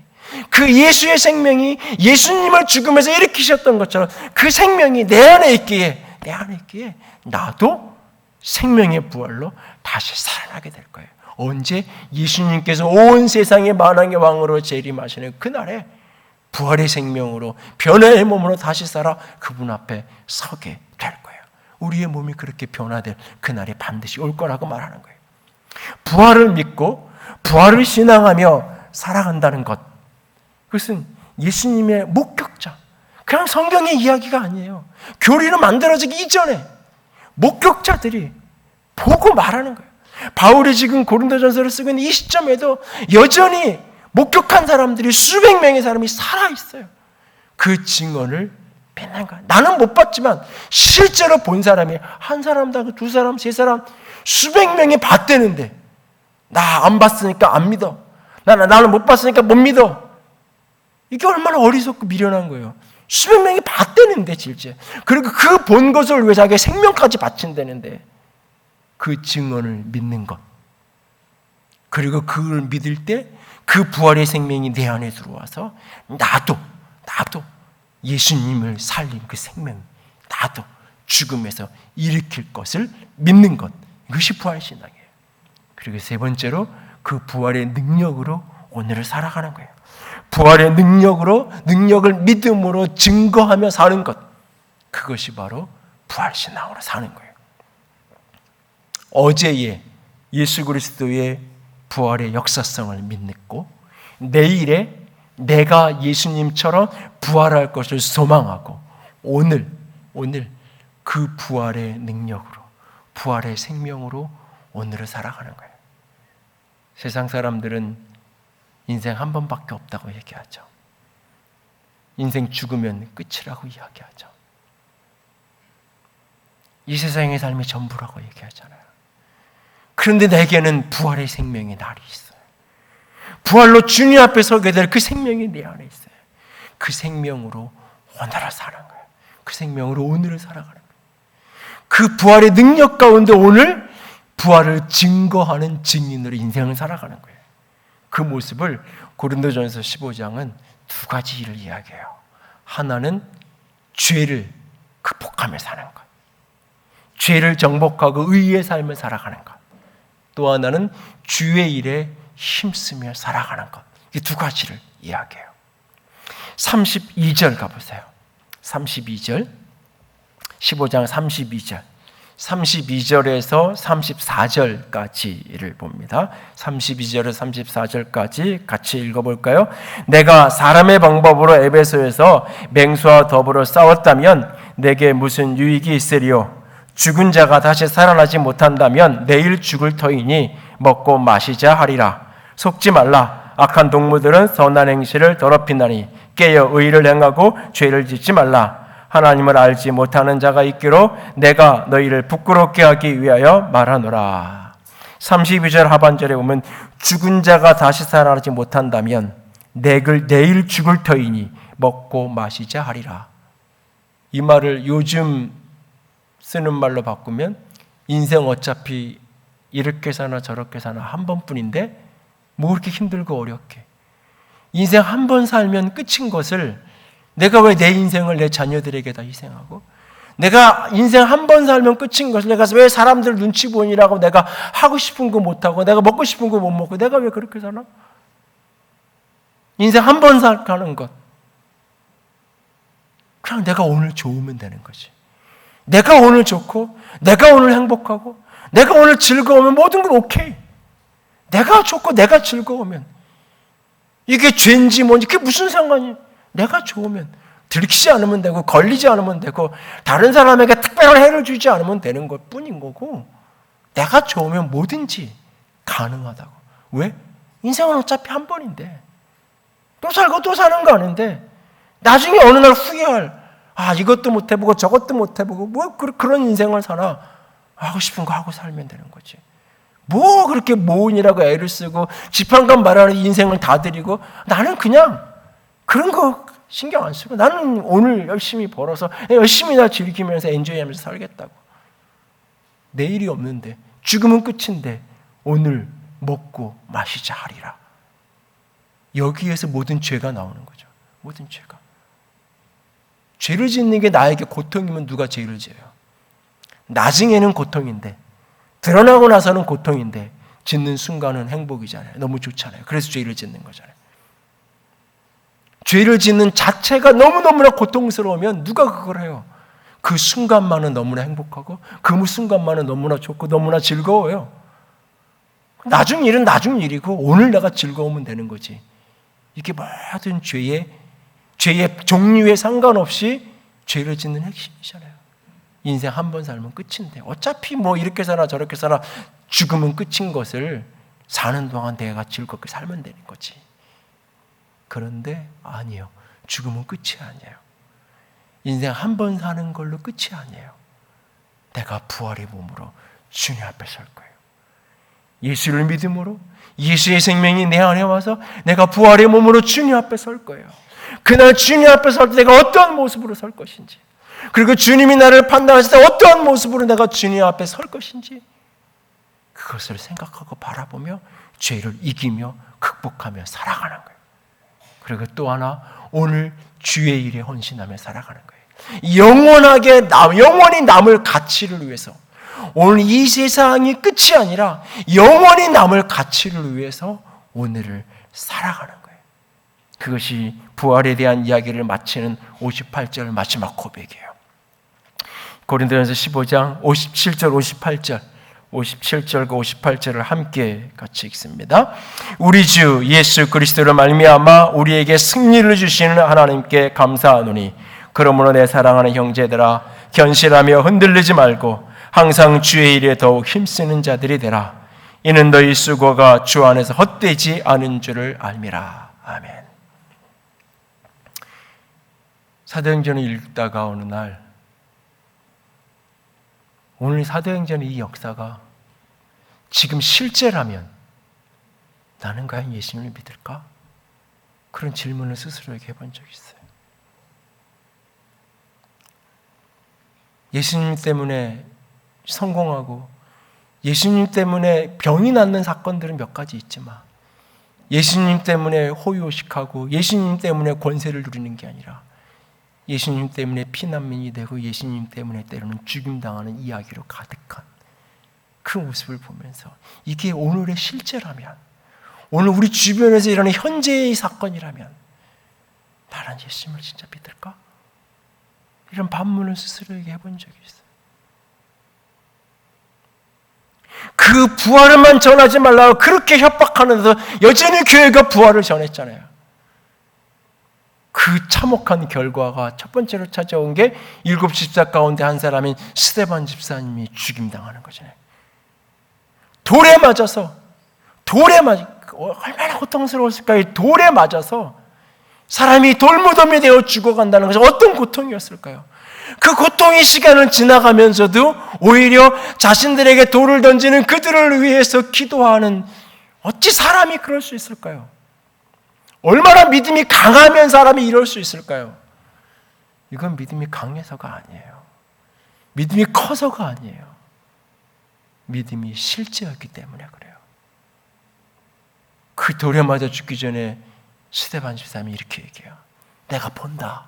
그 예수의 생명이 예수님을 죽음에서 일으키셨던 것처럼 그 생명이 내 안에 있기에 나도 생명의 부활로 다시 살아나게 될 거예요. 언제? 예수님께서 온 세상의 만왕의 왕으로 재림하시는 그날에 부활의 생명으로 변화의 몸으로 다시 살아 그분 앞에 서게 될 거예요. 우리의 몸이 그렇게 변화될 그날이 반드시 올 거라고 말하는 거예요. 부활을 믿고 부활을 신앙하며 살아간다는 것, 그것은 예수님의 목격자, 그냥 성경의 이야기가 아니에요. 교리로 만들어지기 이전에 목격자들이 보고 말하는 거예요. 바울이 지금 고린도전서를 쓰고 있는 이 시점에도 여전히 목격한 사람들이 수백 명의 사람이 살아있어요. 그 증언을 믿는 거예요. 나는 못 봤지만 실제로 본 사람이 한 사람도 두 사람, 세 사람, 수백 명이 봤대는데 나 안 봤으니까 안 믿어. 나는 못 봤으니까 못 믿어. 이게 얼마나 어리석고 미련한 거예요. 수백 명이 봤대는데 실제. 그리고 그 본 것을 위해 자기의 생명까지 바친다는데 그 증언을 믿는 것. 그리고 그걸 믿을 때 그 부활의 생명이 내 안에 들어와서 나도 예수님을 살린 그 생명, 나도 죽음에서 일으킬 것을 믿는 것. 이것이 부활신앙이에요. 그리고 세 번째로 그 부활의 능력으로 오늘을 살아가는 거예요. 부활의 능력을 믿음으로 증거하며 사는 것. 그것이 바로 부활신앙으로 사는 거예요. 어제의 예수 그리스도의 부활의 역사성을 믿고 내일에 내가 예수님처럼 부활할 것을 소망하고 오늘 그 부활의 능력으로, 부활의 생명으로 오늘을 살아가는 거예요. 세상 사람들은 인생 한 번밖에 없다고 얘기하죠. 인생 죽으면 끝이라고 이야기하죠. 이 세상의 삶이 전부라고 얘기하잖아요. 그런데 내게는 부활의 생명의 날이 있어요. 부활로 주님 앞에 서게 될 그 생명이 내 안에 있어요. 그 생명으로 오늘을 사는 거예요. 그 생명으로 오늘을 살아가는 거예요. 그 부활의 능력 가운데 오늘 부활을 증거하는 증인으로 인생을 살아가는 거예요. 그 모습을 고린도전서 15장은 두 가지 일을 이야기해요. 하나는 죄를 극복하며 사는 것, 죄를 정복하고 의의 삶을 살아가는 것. 또 하나는 주의 일에 힘쓰며 살아가는 것. 이 두 가지를 이야기해요. 32절 가보세요. 32절, 15장 32절. 32절에서 34절까지를 봅니다. 32절에서 34절까지 같이 읽어볼까요? 내가 사람의 방법으로 에베소에서 맹수와 더불어 싸웠다면 내게 무슨 유익이 있으리요? 죽은 자가 다시 살아나지 못한다면 내일 죽을 터이니 먹고 마시자 하리라. 속지 말라. 악한 동무들은 선한 행실을 더럽힌다니 깨어 의를 행하고 죄를 짓지 말라. 하나님을 알지 못하는 자가 있기로 내가 너희를 부끄럽게 하기 위하여 말하노라. 32절 하반절에 보면 죽은 자가 다시 살아나지 못한다면 내일 죽을 터이니 먹고 마시자 하리라. 이 말을 요즘 쓰는 말로 바꾸면 인생 어차피 이렇게 사나 저렇게 사나 한 번뿐인데 뭐 그렇게 힘들고 어렵게. 인생 한 번 살면 끝인 것을 내가 왜 내 인생을 내 자녀들에게 다 희생하고, 내가 인생 한 번 살면 끝인 것을 내가 왜 사람들 눈치 보이라고 내가 하고 싶은 거 못하고 내가 먹고 싶은 거 못 먹고 내가 왜 그렇게 사나? 인생 한 번 살가는 것, 그냥 내가 오늘 좋으면 되는 거지. 내가 오늘 좋고 내가 오늘 행복하고 내가 오늘 즐거우면 모든 건 오케이. 내가 좋고 내가 즐거우면 이게 죄인지 뭔지 그게 무슨 상관이야. 내가 좋으면 들키지 않으면 되고 걸리지 않으면 되고 다른 사람에게 특별한 해를 주지 않으면 되는 것 뿐인 거고, 내가 좋으면 뭐든지 가능하다고. 왜? 인생은 어차피 한 번인데 또 살고 또 사는 거 아닌데 나중에 어느 날 후회할, 이것도 못 해보고 저것도 못 해보고 뭐 그런 인생을 사나. 하고 싶은 거 하고 살면 되는 거지. 뭐 그렇게 모은이라고 애를 쓰고 지판관 말하는 인생을 다 드리고, 나는 그냥 그런 거 신경 안 쓰고 나는 오늘 열심히 벌어서 열심히 나 즐기면서 엔조이하면서 살겠다고. 내일이 없는데 죽으면 끝인데 오늘 먹고 마시자 하리라. 여기에서 모든 죄가 나오는 거죠. 모든 죄가. 죄를 짓는 게 나에게 고통이면 누가 죄를 지어요? 나중에는 고통인데, 드러나고 나서는 고통인데 짓는 순간은 행복이잖아요. 너무 좋잖아요. 그래서 죄를 짓는 거잖아요. 죄를 짓는 자체가 너무너무나 고통스러우면 누가 그걸 해요? 그 순간만은 너무나 행복하고 그 순간만은 너무나 좋고 너무나 즐거워요. 나중 일은 나중 일이고 오늘 내가 즐거우면 되는 거지. 이게 모든 죄의 종류에 상관없이 죄를 짓는 핵심이잖아요. 인생 한 번 살면 끝인데 어차피 뭐 이렇게 사나 저렇게 사나 죽으면 끝인 것을 사는 동안 내가 즐겁게 살면 되는 거지. 그런데 아니에요. 죽으면 끝이 아니에요. 인생 한 번 사는 걸로 끝이 아니에요. 내가 부활의 몸으로 주님 앞에 설 거예요. 예수를 믿음으로 예수의 생명이 내 안에 와서 내가 부활의 몸으로 주님 앞에 설 거예요. 그날 주님 앞에 설 때 내가 어떠한 모습으로 설 것인지, 그리고 주님이 나를 판단하실 때 어떠한 모습으로 내가 주님 앞에 설 것인지, 그것을 생각하고 바라보며 죄를 이기며 극복하며 살아가는 거예요. 그리고 또 하나, 오늘 주의 일에 헌신하며 살아가는 거예요. 영원히 남을 가치를 위해서, 오늘 이 세상이 끝이 아니라 영원히 남을 가치를 위해서 오늘을 살아가는 거예요. 그것이 부활에 대한 이야기를 마치는 58절 마지막 고백이에요. 고린도전서 15장 57절 57절과 58절을 함께 같이 읽습니다. 우리 주 예수 그리스도로 말미암아 우리에게 승리를 주시는 하나님께 감사하노니, 그러므로 내 사랑하는 형제들아, 견실하며 흔들리지 말고 항상 주의 일에 더욱 힘쓰는 자들이 되라. 이는 너희 수고가 주 안에서 헛되지 않은 줄을 알미라. 아멘. 사도행전을 읽다가 어느 날, 오늘 사도행전의 이 역사가 지금 실제라면 나는 과연 예수님을 믿을까? 그런 질문을 스스로에게 해본 적이 있어요. 예수님 때문에 성공하고 예수님 때문에 병이 낫는 사건들은 몇 가지 있지만, 예수님 때문에 호의호식하고 예수님 때문에 권세를 누리는 게 아니라 예수님 때문에 피난민이 되고 예수님 때문에 때로는 죽임당하는 이야기로 가득한 그 모습을 보면서, 이게 오늘의 실제라면, 오늘 우리 주변에서 일어나는 현재의 사건이라면 나는 예수님을 진짜 믿을까? 이런 반문을 스스로에게 해본 적이 있어요. 그 부활을만 전하지 말라고 그렇게 협박하면서 여전히 교회가 부활을 전했잖아요. 그 참혹한 결과가 첫 번째로 찾아온 게 7 집사 가운데 한 사람인 스데반 집사님이 죽임당하는 거잖아요. 돌에 맞아서 얼마나 고통스러웠을까요? 돌에 맞아서 사람이 돌무덤이 되어 죽어간다는 것은 어떤 고통이었을까요? 그 고통의 시간을 지나가면서도 오히려 자신들에게 돌을 던지는 그들을 위해서 기도하는, 어찌 사람이 그럴 수 있을까요? 얼마나 믿음이 강하면 사람이 이럴 수 있을까요? 이건 믿음이 강해서가 아니에요. 믿음이 커서가 아니에요. 믿음이 실제였기 때문에 그래요. 그 돌에 맞아 죽기 전에 스데반 집사님이 이렇게 얘기해요. 내가 본다.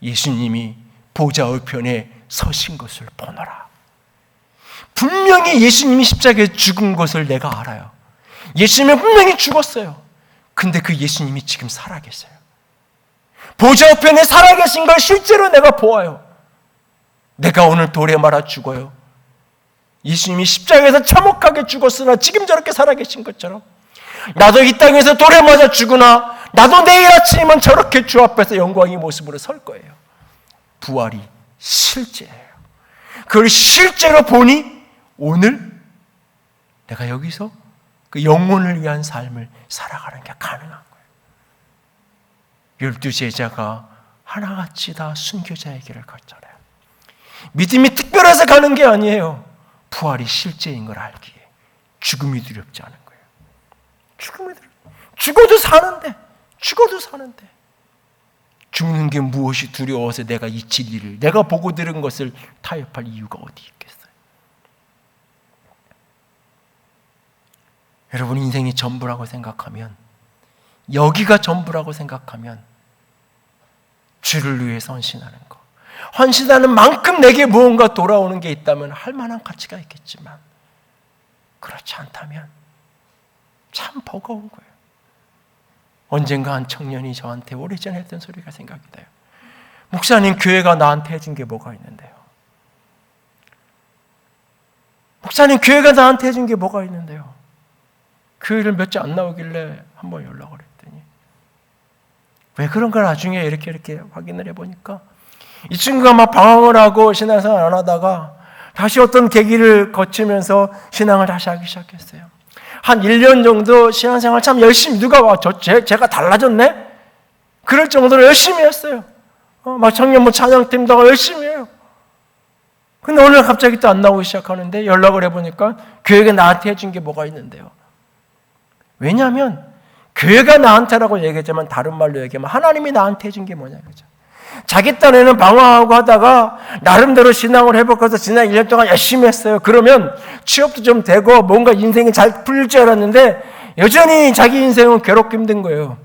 예수님이 보좌 우편에 서신 것을 보노라. 분명히 예수님이 십자가에 죽은 것을 내가 알아요. 예수님은 분명히 죽었어요. 근데 그 예수님이 지금 살아계세요. 보좌 우편에 살아계신 걸 실제로 내가 보아요. 내가 오늘 돌에 말아 죽어요. 예수님이 십자가에서 참혹하게 죽었으나 지금 저렇게 살아계신 것처럼 나도 이 땅에서 돌에 맞아 죽으나 나도 내일 아침이면 저렇게 주 앞에서 영광의 모습으로 설 거예요. 부활이 실제예요. 그걸 실제로 보니 오늘 내가 여기서 그 영혼을 위한 삶을 살아가는 게 가능한 거예요. 12 제자가 하나같이 다 순교자의 길을 걷잖아요. 믿음이 특별해서 가는 게 아니에요. 부활이 실제인 걸 알기에 죽음이 두렵지 않은 거예요. 죽어도 사는데 죽는 게 무엇이 두려워서 내가 이 진리를, 내가 보고 들은 것을 타협할 이유가 어디 있겠어요? 여러분, 인생이 전부라고 생각하면, 여기가 전부라고 생각하면 주를 위해서 헌신하는 거, 헌신하는 만큼 내게 무언가 돌아오는 게 있다면 할 만한 가치가 있겠지만, 그렇지 않다면 참 버거운 거예요. 언젠가 한 청년이 저한테 오래전에 했던 소리가 생각이 나요. 목사님, 교회가 나한테 해준 게 뭐가 있는데요? 목사님, 교회가 나한테 해준 게 뭐가 있는데요? 교회를 몇 주 안 나오길래 한번 연락을 했더니 왜 그런가 나중에 이렇게 확인을 해보니까 이 친구가 막 방황을 하고 신앙생활 안 하다가 다시 어떤 계기를 거치면서 신앙을 다시 하기 시작했어요. 한 1년 정도 신앙생활 참 열심히, 누가 와, 제가 달라졌네? 그럴 정도로 열심히 했어요. 막 청년부 찬양팀도 하고 열심히 해요. 근데 오늘 갑자기 또 안 나오기 시작하는데 연락을 해보니까 교회가 나한테 해준 게 뭐가 있는데요. 왜냐하면 교회가 나한테라고 얘기했지만 다른 말로 얘기하면 하나님이 나한테 해준 게 뭐냐 그죠. 자기 딴에는 방황하고 하다가 나름대로 신앙을 회복해서 지난 1년 동안 열심히 했어요. 그러면 취업도 좀 되고 뭔가 인생이 잘 풀릴 줄 알았는데 여전히 자기 인생은 괴롭고 힘든 거예요.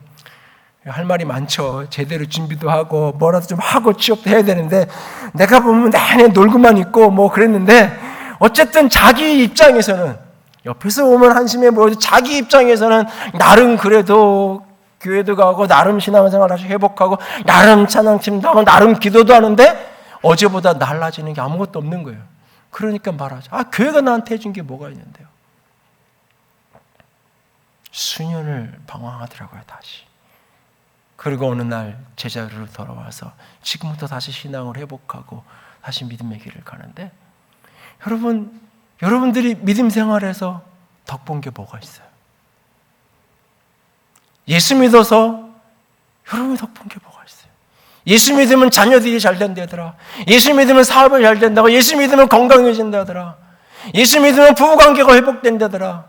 할 말이 많죠. 제대로 준비도 하고 뭐라도 좀 하고 취업도 해야 되는데 내가 보면 내내 놀고만 있고 뭐 그랬는데 어쨌든 자기 입장에서는 옆에서 보면 한심해 보여도 자기 입장에서는 나름 그래도 교회도 가고 나름 신앙생활 다시 회복하고 나름 찬양팀도 하고 나름 기도도 하는데 어제보다 달라지는 게 아무것도 없는 거예요. 그러니까 말하죠. 교회가 나한테 해준 게 뭐가 있는데요. 수년을 방황하더라고요. 다시. 그리고 어느 날 제자리로 돌아와서 지금부터 다시 신앙을 회복하고 다시 믿음의 길을 가는데 여러분들이 믿음 생활에서 덕본 게 뭐가 있어요? 예수 믿어서 여러분이 덕본 게 뭐가 있어요? 예수 믿으면 자녀들이 잘 된다더라. 예수 믿으면 사업이 잘 된다고. 예수 믿으면 건강해진다더라. 예수 믿으면 부부관계가 회복된다더라.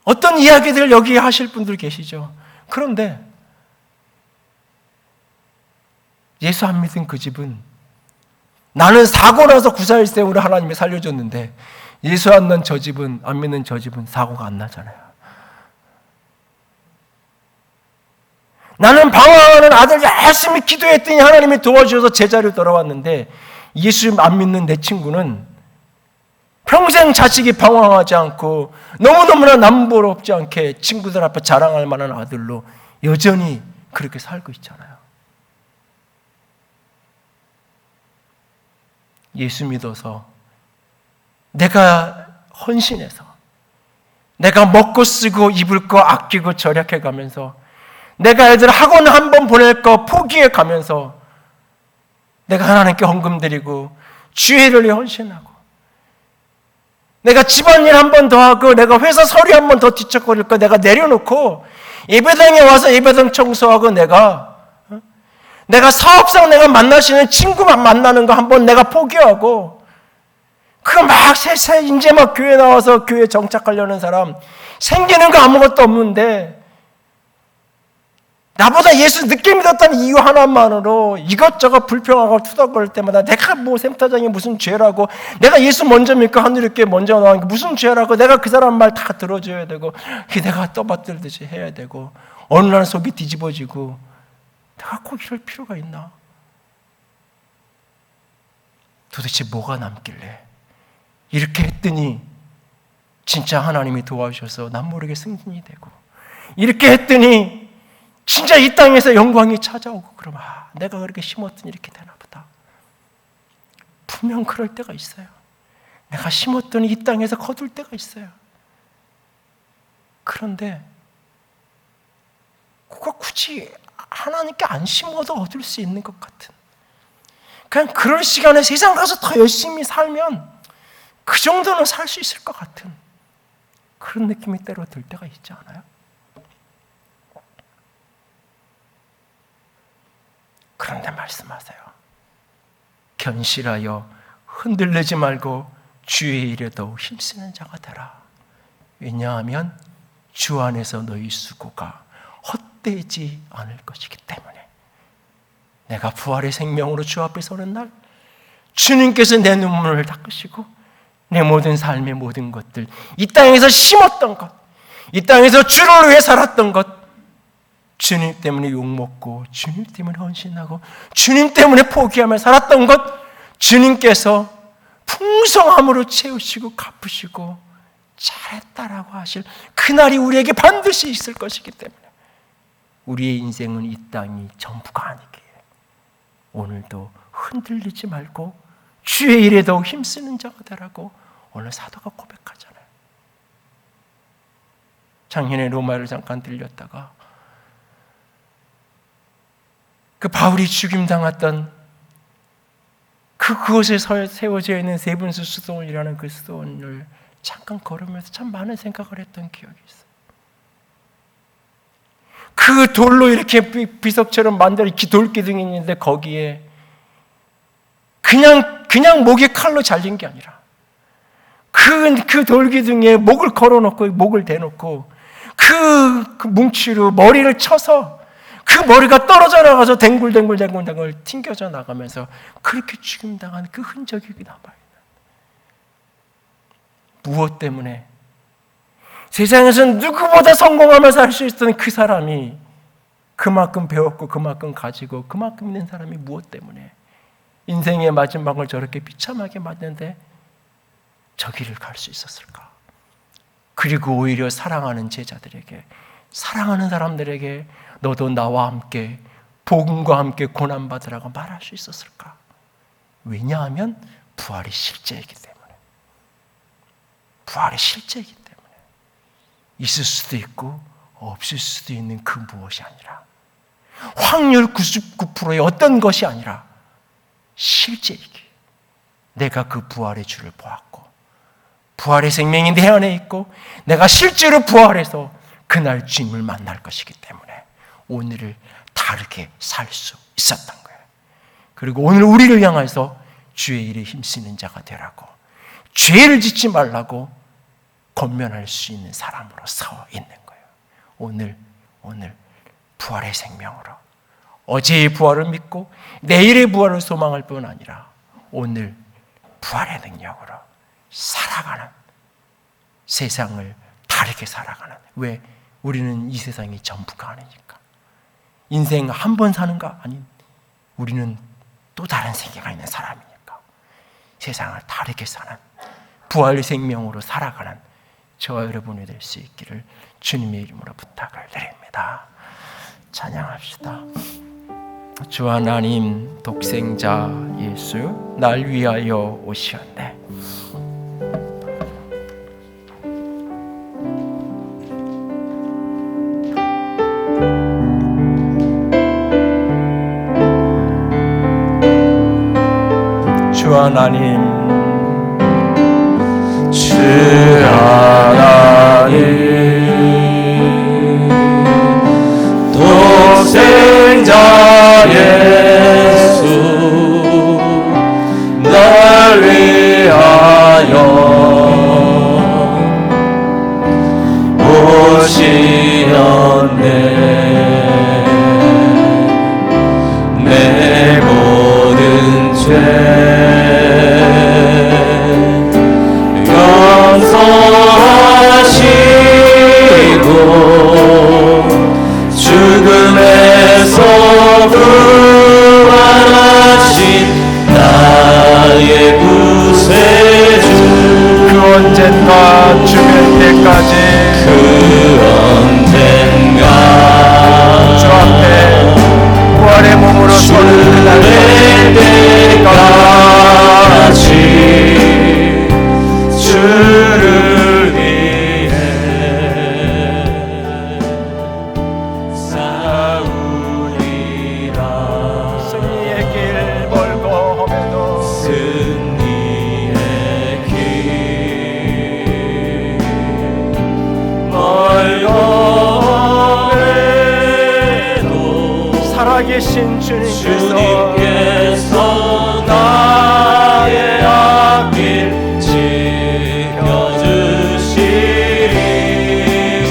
어떤 이야기들을 여기 하실 분들 계시죠? 그런데 예수 안 믿은 그 집은 나는 사고 나서 구사일생으로 하나님이 살려줬는데 예수 안 믿는 저 집은 사고가 안 나잖아요. 나는 방황하는 아들 열심히 기도했더니 하나님이 도와주셔서 제자리로 돌아왔는데 예수 안 믿는 내 친구는 평생 자식이 방황하지 않고 너무너무나 남부럽지 않게 친구들 앞에 자랑할 만한 아들로 여전히 그렇게 살고 있잖아요. 예수 믿어서 내가 헌신해서 내가 먹고 쓰고 입을 거 아끼고 절약해 가면서 내가 애들 학원 한 번 보낼 거 포기해 가면서 내가 하나님께 헌금 드리고 주의를 위해 헌신하고 내가 집안일 한 번 더 하고 내가 회사 서류 한 번 더 뒤척거릴 거 내가 내려놓고 예배당에 와서 예배당 청소하고 내가 사업상 내가 만날 수 있는 친구만 만나는 거 한 번 내가 포기하고 그거 막 세세 이제 막 교회 나와서 교회 정착하려는 사람 생기는 거 아무것도 없는데 나보다 예수 늦게 믿었다는 이유 하나만으로 이것저것 불평하고 투덜거릴 때마다 내가 뭐 센터장이 무슨 죄라고 내가 예수 먼저 믿고 하늘께 먼저 나온 게 무슨 죄라고 내가 그 사람 말 다 들어줘야 되고 내가 떠받들듯이 해야 되고 어느 날 속이 뒤집어지고 내가 꼭 이럴 필요가 있나? 도대체 뭐가 남길래 이렇게 했더니 진짜 하나님이 도와주셔서 난 모르게 승진이 되고 이렇게 했더니 진짜 이 땅에서 영광이 찾아오고 그러면 내가 그렇게 심었더니 이렇게 되나 보다. 분명 그럴 때가 있어요. 내가 심었더니 이 땅에서 거둘 때가 있어요. 그런데 그거 굳이 하나님께 안 심어도 얻을 수 있는 것 같은 그냥 그럴 시간에 세상 가서 더 열심히 살면 그 정도는 살 수 있을 것 같은 그런 느낌이 때로 들 때가 있지 않아요? 그런데 말씀하세요. 견실하여 흔들리지 말고 주의 일에 더욱 힘쓰는 자가 되라. 왜냐하면 주 안에서 너희 수고가 헛되지 않을 것이기 때문에 내가 부활의 생명으로 주 앞에 서는 날 주님께서 내 눈물을 닦으시고 내 모든 삶의 모든 것들 이 땅에서 심었던 것 이 땅에서 주를 위해 살았던 것 주님 때문에 욕먹고 주님 때문에 헌신하고 주님 때문에 포기하며 살았던 것 주님께서 풍성함으로 채우시고 갚으시고 잘했다라고 하실 그날이 우리에게 반드시 있을 것이기 때문에 우리의 인생은 이 땅이 전부가 아니기에 오늘도 흔들리지 말고 주의 일에 더욱 힘쓰는 자가 되라고 오늘 사도가 고백하잖아요. 작년에 로마를 잠깐 들렸다가 그 바울이 죽임당했던 그곳에 세워져 있는 세분수 수도원이라는 그 수도원을 잠깐 걸으면서 참 많은 생각을 했던 기억이 있어요. 그 돌로 이렇게 비석처럼 만든 돌기둥이 있는데 거기에 그냥 목에 칼로 잘린 게 아니라 그 돌기둥에 목을 걸어놓고 목을 대놓고 그 뭉치로 머리를 쳐서 그 머리가 떨어져 나가서 댕굴댕굴 튕겨져 나가면서 그렇게 죽임당한 그 흔적이 남아있는. 무엇 때문에? 세상에서 누구보다 성공하면서 살 수 있었던 그 사람이 그만큼 배웠고 그만큼 가지고 그만큼 있는 사람이 무엇 때문에 인생의 마지막을 저렇게 비참하게 맞는데 저 길을 갈 수 있었을까? 그리고 오히려 사랑하는 제자들에게, 사랑하는 사람들에게 너도 나와 함께 복음과 함께 고난받으라고 말할 수 있었을까? 왜냐하면 부활이 실제이기 때문에. 부활이 실제이기 때문에. 있을 수도 있고 없을 수도 있는 그 무엇이 아니라, 확률 99%의 어떤 것이 아니라 실제이기. 내가 그 부활의 주를 보았고 부활의 생명이 내 안에 있고 내가 실제로 부활해서 그날 주님을 만날 것이기 때문에 오늘을 다르게 살 수 있었던 거예요. 그리고 오늘 우리를 향해서 주의 일에 힘쓰는 자가 되라고, 죄를 짓지 말라고 권면할 수 있는 사람으로 서 있는 거예요. 오늘 부활의 생명으로, 어제의 부활을 믿고 내일의 부활을 소망할 뿐 아니라 오늘 부활의 능력으로 살아가는, 세상을 다르게 살아가는. 왜? 우리는 이 세상이 전부가 아니니까. 인생 한 번 사는가? 아니, 우리는 또 다른 세계가 있는 사람이니까 세상을 다르게 사는, 부활의 생명으로 살아가는 저와 여러분이 될 수 있기를 주님의 이름으로 부탁을 드립니다. 찬양합시다. 주 하나님, 독생자 예수, 날 위하여 오시었네. 주 하나님, 주 하나님, 독생자 예수, 날 위하여 오시었네. 내 모든 죄 용서하시고 죽음에서 부활하신 나의 구세주, 그 언젠가 죽을 때까지, 그 언젠가 주 앞에 부활의 몸으로 서는 그날 때까지 주를 위해 싸우리라. 승리의 길 멀고 험해도, 승리의 길 멀고 험해도 살아계신 주님께서 나의 앞길 지켜주시리.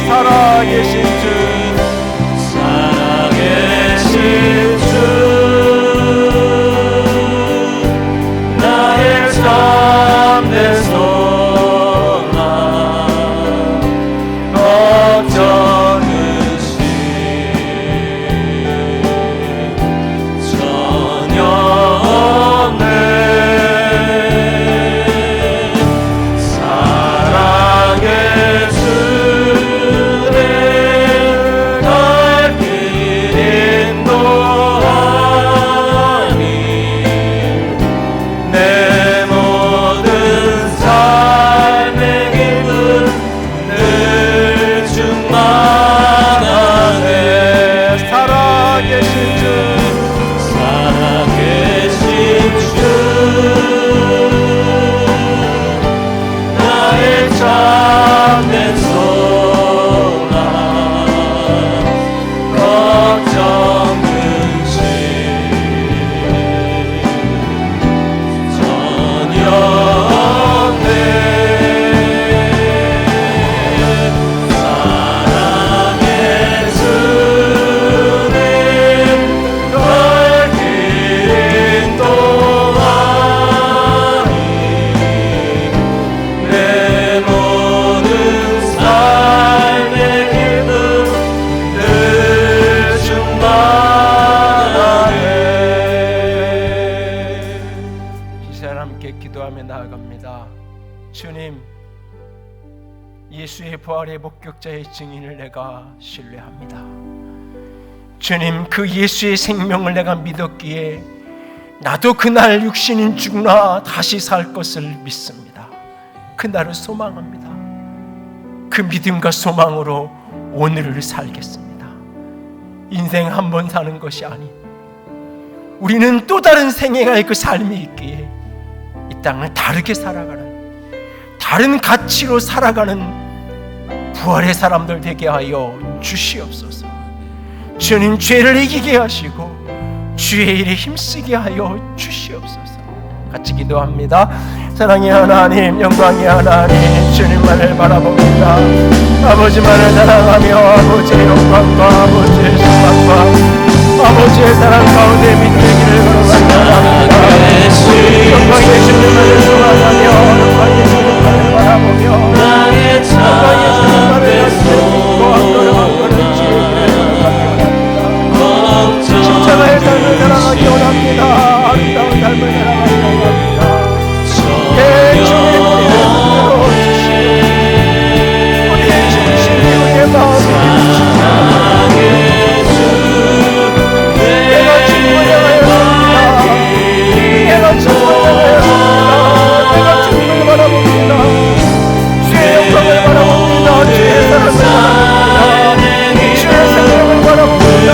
살아계신 주, 살아계신 주, 나의 참된 소망, 걱정은 전에 부활의 목격자의 증인을 내가 신뢰합니다. 주님, 그 예수의 생명을 내가 믿었기에 나도 그날 육신인 죽으나 다시 살 것을 믿습니다. 그날을 소망합니다. 그 믿음과 소망으로 오늘을 살겠습니다. 인생 한 번 사는 것이 아닌 우리는 또 다른 생애가 그 삶이 있기에 이 땅을 다르게 살아가는, 다른 가치로 살아가는 부활의 사람들 되게 하여 주시옵소서. 주님, 죄를 이기게 하시고 주의 일에 힘쓰게 하여 주시옵소서. 같이 기도합니다. 사랑의 하나님, 영광의 하나님, 주님만을 바라봅니다. 아버지만을 사랑하며 아버지의 영광과 아버지의 소망과 아버지의 사랑 가운데 믿기를 바랍니다. 영광의 주님만을 소망하며 영광의 주님만을 바라보며 영광의 주님만을 믿고 한걸음 한걸음 주의 길을 걸어가기 원합니다. 십자가의 삶을 살아가기 원합니다. 아름다운 삶을 살아가기 원합니다. 주님, 우리를 주시고 우리의 중심, 우리의 마음을 내가 주님을 향하였습니다. 내가 주님을 향하였습니다. 내가 주님을 바라봅니다. 주의 영광을 바라봅니다. 주의 사랑을 바라봅니다. 주의 생명을 바라봅니다.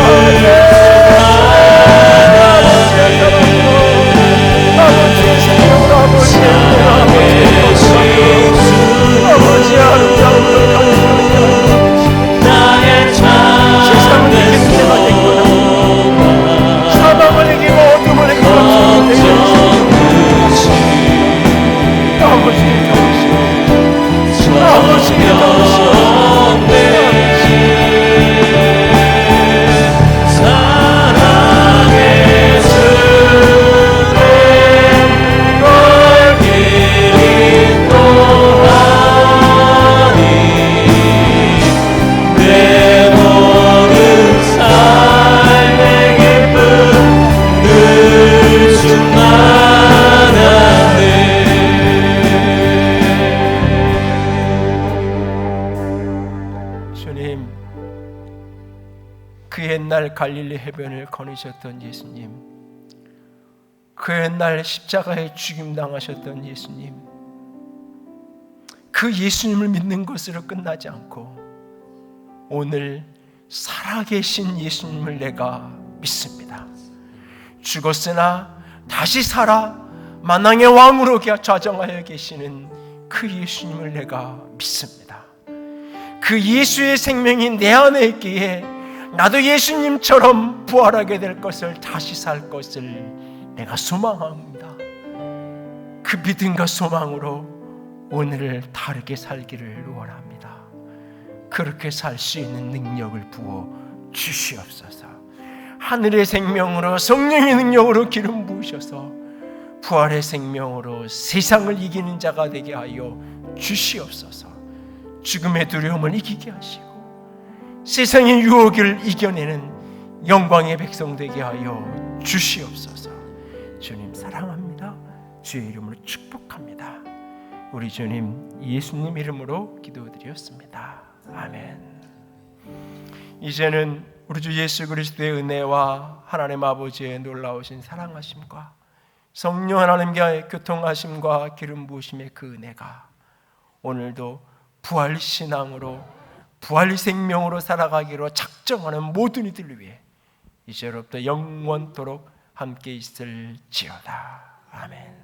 아버지의 생명으로 아버지의 아름다운 걸 가르쳐주시고 세상을 이기는 자가 되기 원합니다. 사망을 이기고 어둠을 이기고 아버지의 정신, 아버지의 정신, 갈릴리 해변을 거니셨던 예수님, 그 옛날 십자가에 죽임당하셨던 예수님, 그 예수님을 믿는 것으로 끝나지 않고 오늘 살아계신 예수님을 내가 믿습니다. 죽었으나 다시 살아 만왕의 왕으로 좌정하여 계시는 그 예수님을 내가 믿습니다. 그 예수의 생명이 내 안에 있기에 나도 예수님처럼 부활하게 될 것을, 다시 살 것을 내가 소망합니다. 그 믿음과 소망으로 오늘을 다르게 살기를 원합니다. 그렇게 살 수 있는 능력을 부어 주시옵소서. 하늘의 생명으로, 성령의 능력으로 기름 부으셔서 부활의 생명으로 세상을 이기는 자가 되게 하여 주시옵소서. 죽음의 두려움을 이기게 하시고 세상의 유혹을 이겨내는 영광의 백성 되게 하여 주시옵소서. 주님 사랑합니다. 주의 이름으로 축복합니다. 우리 주님 예수님 이름으로 기도드렸습니다. 아멘. 이제는 우리 주 예수 그리스도의 은혜와 하나님 아버지의 놀라우신 사랑하심과 성령 하나님과의 교통하심과 기름 부으심의 그 은혜가 오늘도 부활신앙으로, 부활 생명으로 살아가기로 작정하는 모든 이들을 위해 이제로부터 영원토록 함께 있을지어다. 아멘.